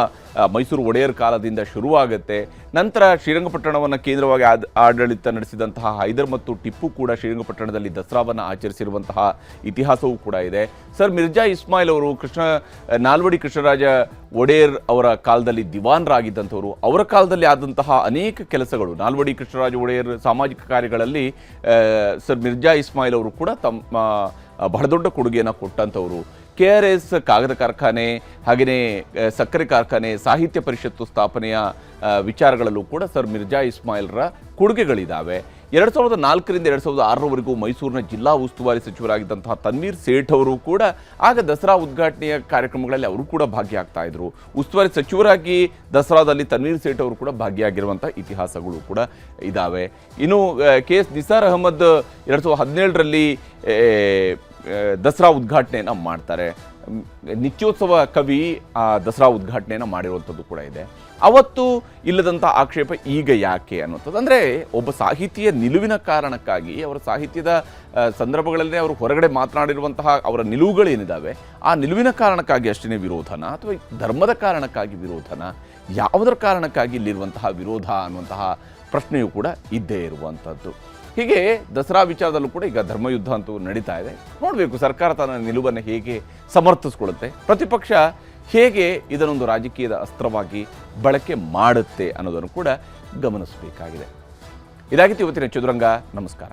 ಮೈಸೂರು ಒಡೆಯರ್ ಕಾಲದಿಂದ ಶುರುವಾಗುತ್ತೆ. ನಂತರ ಶ್ರೀರಂಗಪಟ್ಟಣವನ್ನು ಕೇಂದ್ರವಾಗಿ ಆಡಳಿತ ನಡೆಸಿದಂತಹ ಹೈದರ್ ಮತ್ತು ಟಿಪ್ಪು ಕೂಡ ಶ್ರೀರಂಗಪಟ್ಟಣದಲ್ಲಿ ದಸರಾವನ್ನು ಆಚರಿಸಿರುವಂತಹ ಇತಿಹಾಸವೂ ಕೂಡ ಇದೆ. ಸರ್ ಮಿರ್ಜಾ ಇಸ್ಮಾಯಿಲ್ ಅವರು ನಾಲ್ವಡಿ ಕೃಷ್ಣರಾಜ ಒಡೆಯರ್ ಅವರ ಕಾಲದಲ್ಲಿ ದಿವಾನರಾಗಿದ್ದಂಥವರು. ಅವರ ಕಾಲದಲ್ಲಿ ಆದಂತಹ ಅನೇಕ ಕೆಲಸಗಳು, ನಾಲ್ವಡಿ ಕೃಷ್ಣರಾಜ ಒಡೆಯರ್ ಸಾಮಾಜಿಕ ಕಾರ್ಯಗಳಲ್ಲಿ ಸರ್ ಮಿರ್ಜಾ ಇಸ್ಮಾಯಿಲ್ ಅವರು ಕೂಡ ತಮ್ಮ ಬಹಳ ದೊಡ್ಡ ಕೊಡುಗೆಯನ್ನು ಕೊಟ್ಟಂಥವರು. KRS ಕಾಗದ ಕಾರ್ಖಾನೆ, ಹಾಗೆಯೇ ಸಕ್ಕರೆ ಕಾರ್ಖಾನೆ, ಸಾಹಿತ್ಯ ಪರಿಷತ್ತು ಸ್ಥಾಪನೆಯ ವಿಚಾರಗಳಲ್ಲೂ ಕೂಡ ಸರ್ ಮಿರ್ಜಾ ಇಸ್ಮಾಯಿಲ್ರ ಕೊಡುಗೆಗಳಿದ್ದಾವೆ. 2004ರಿಂದ 2006ರವರೆಗೂ ಮೈಸೂರಿನ ಜಿಲ್ಲಾ ಉಸ್ತುವಾರಿ ಸಚಿವರಾಗಿದ್ದಂತಹ ತನ್ವೀರ್ ಸೇಠ್ ಅವರು ಕೂಡ ಆಗ ದಸರಾ ಉದ್ಘಾಟನೆಯ ಕಾರ್ಯಕ್ರಮಗಳಲ್ಲಿ ಅವರು ಕೂಡ ಭಾಗಿಯಾಗ್ತಾ ಇದ್ರು. ಉಸ್ತುವಾರಿ ಸಚಿವರಾಗಿ ದಸರಾದಲ್ಲಿ ತನ್ವೀರ್ ಸೇಠ್ ಅವರು ಕೂಡ ಭಾಗಿಯಾಗಿರುವಂಥ ಇತಿಹಾಸಗಳು ಕೂಡ ಇದ್ದಾವೆ. ಇನ್ನು KS ನಿಸಾರ್ ಅಹಮದ್ 2017ರಲ್ಲಿ ದಸರಾ ಉದ್ಘಾಟನೆಯನ್ನು ಮಾಡ್ತಾರೆ. ನಿತ್ಯೋತ್ಸವ ಕವಿ ದಸರಾ ಉದ್ಘಾಟನೆಯನ್ನು ಮಾಡಿರುವಂಥದ್ದು ಕೂಡ ಇದೆ. ಅವತ್ತು ಇಲ್ಲದಂಥ ಆಕ್ಷೇಪ ಈಗ ಯಾಕೆ ಅನ್ನುವಂಥದ್ದು. ಅಂದರೆ ಒಬ್ಬ ಸಾಹಿತಿಯ ನಿಲುವಿನ ಕಾರಣಕ್ಕಾಗಿ, ಅವರ ಸಾಹಿತ್ಯದ ಸಂದರ್ಭಗಳಲ್ಲೇ ಅವರು ಹೊರಗಡೆ ಮಾತನಾಡಿರುವಂತಹ ಅವರ ನಿಲುವುಗಳೇನಿದ್ದಾವೆ, ಆ ನಿಲುವಿನ ಕಾರಣಕ್ಕಾಗಿ ಅಷ್ಟೇ ವಿರೋಧನ, ಅಥವಾ ಧರ್ಮದ ಕಾರಣಕ್ಕಾಗಿ ವಿರೋಧನ, ಯಾವುದರ ಕಾರಣಕ್ಕಾಗಿ ಇಲ್ಲಿರುವಂತಹ ವಿರೋಧ ಅನ್ನುವಂತಹ ಪ್ರಶ್ನೆಯೂ ಕೂಡ ಇದ್ದೇ ಇರುವಂಥದ್ದು. ಹೀಗೆ ದಸರಾ ವಿಚಾರದಲ್ಲೂ ಕೂಡ ಈಗ ಧರ್ಮಯುದ್ಧ ಅಂತೂ ನಡೀತಾ ಇದೆ. ನೋಡಬೇಕು ಸರ್ಕಾರ ತನ್ನ ನಿಲುವನ್ನು ಹೇಗೆ ಸಮರ್ಥಿಸ್ಕೊಳ್ಳುತ್ತೆ, ಪ್ರತಿಪಕ್ಷ ಹೇಗೆ ಇದನ್ನೊಂದು ರಾಜಕೀಯದ ಅಸ್ತ್ರವಾಗಿ ಬಳಕೆ ಮಾಡುತ್ತೆ ಅನ್ನೋದನ್ನು ಕೂಡ ಗಮನಿಸಬೇಕಾಗಿದೆ. ಇದಾಗಿತ್ತು ಇವತ್ತಿನ ಚದುರಂಗ. ನಮಸ್ಕಾರ.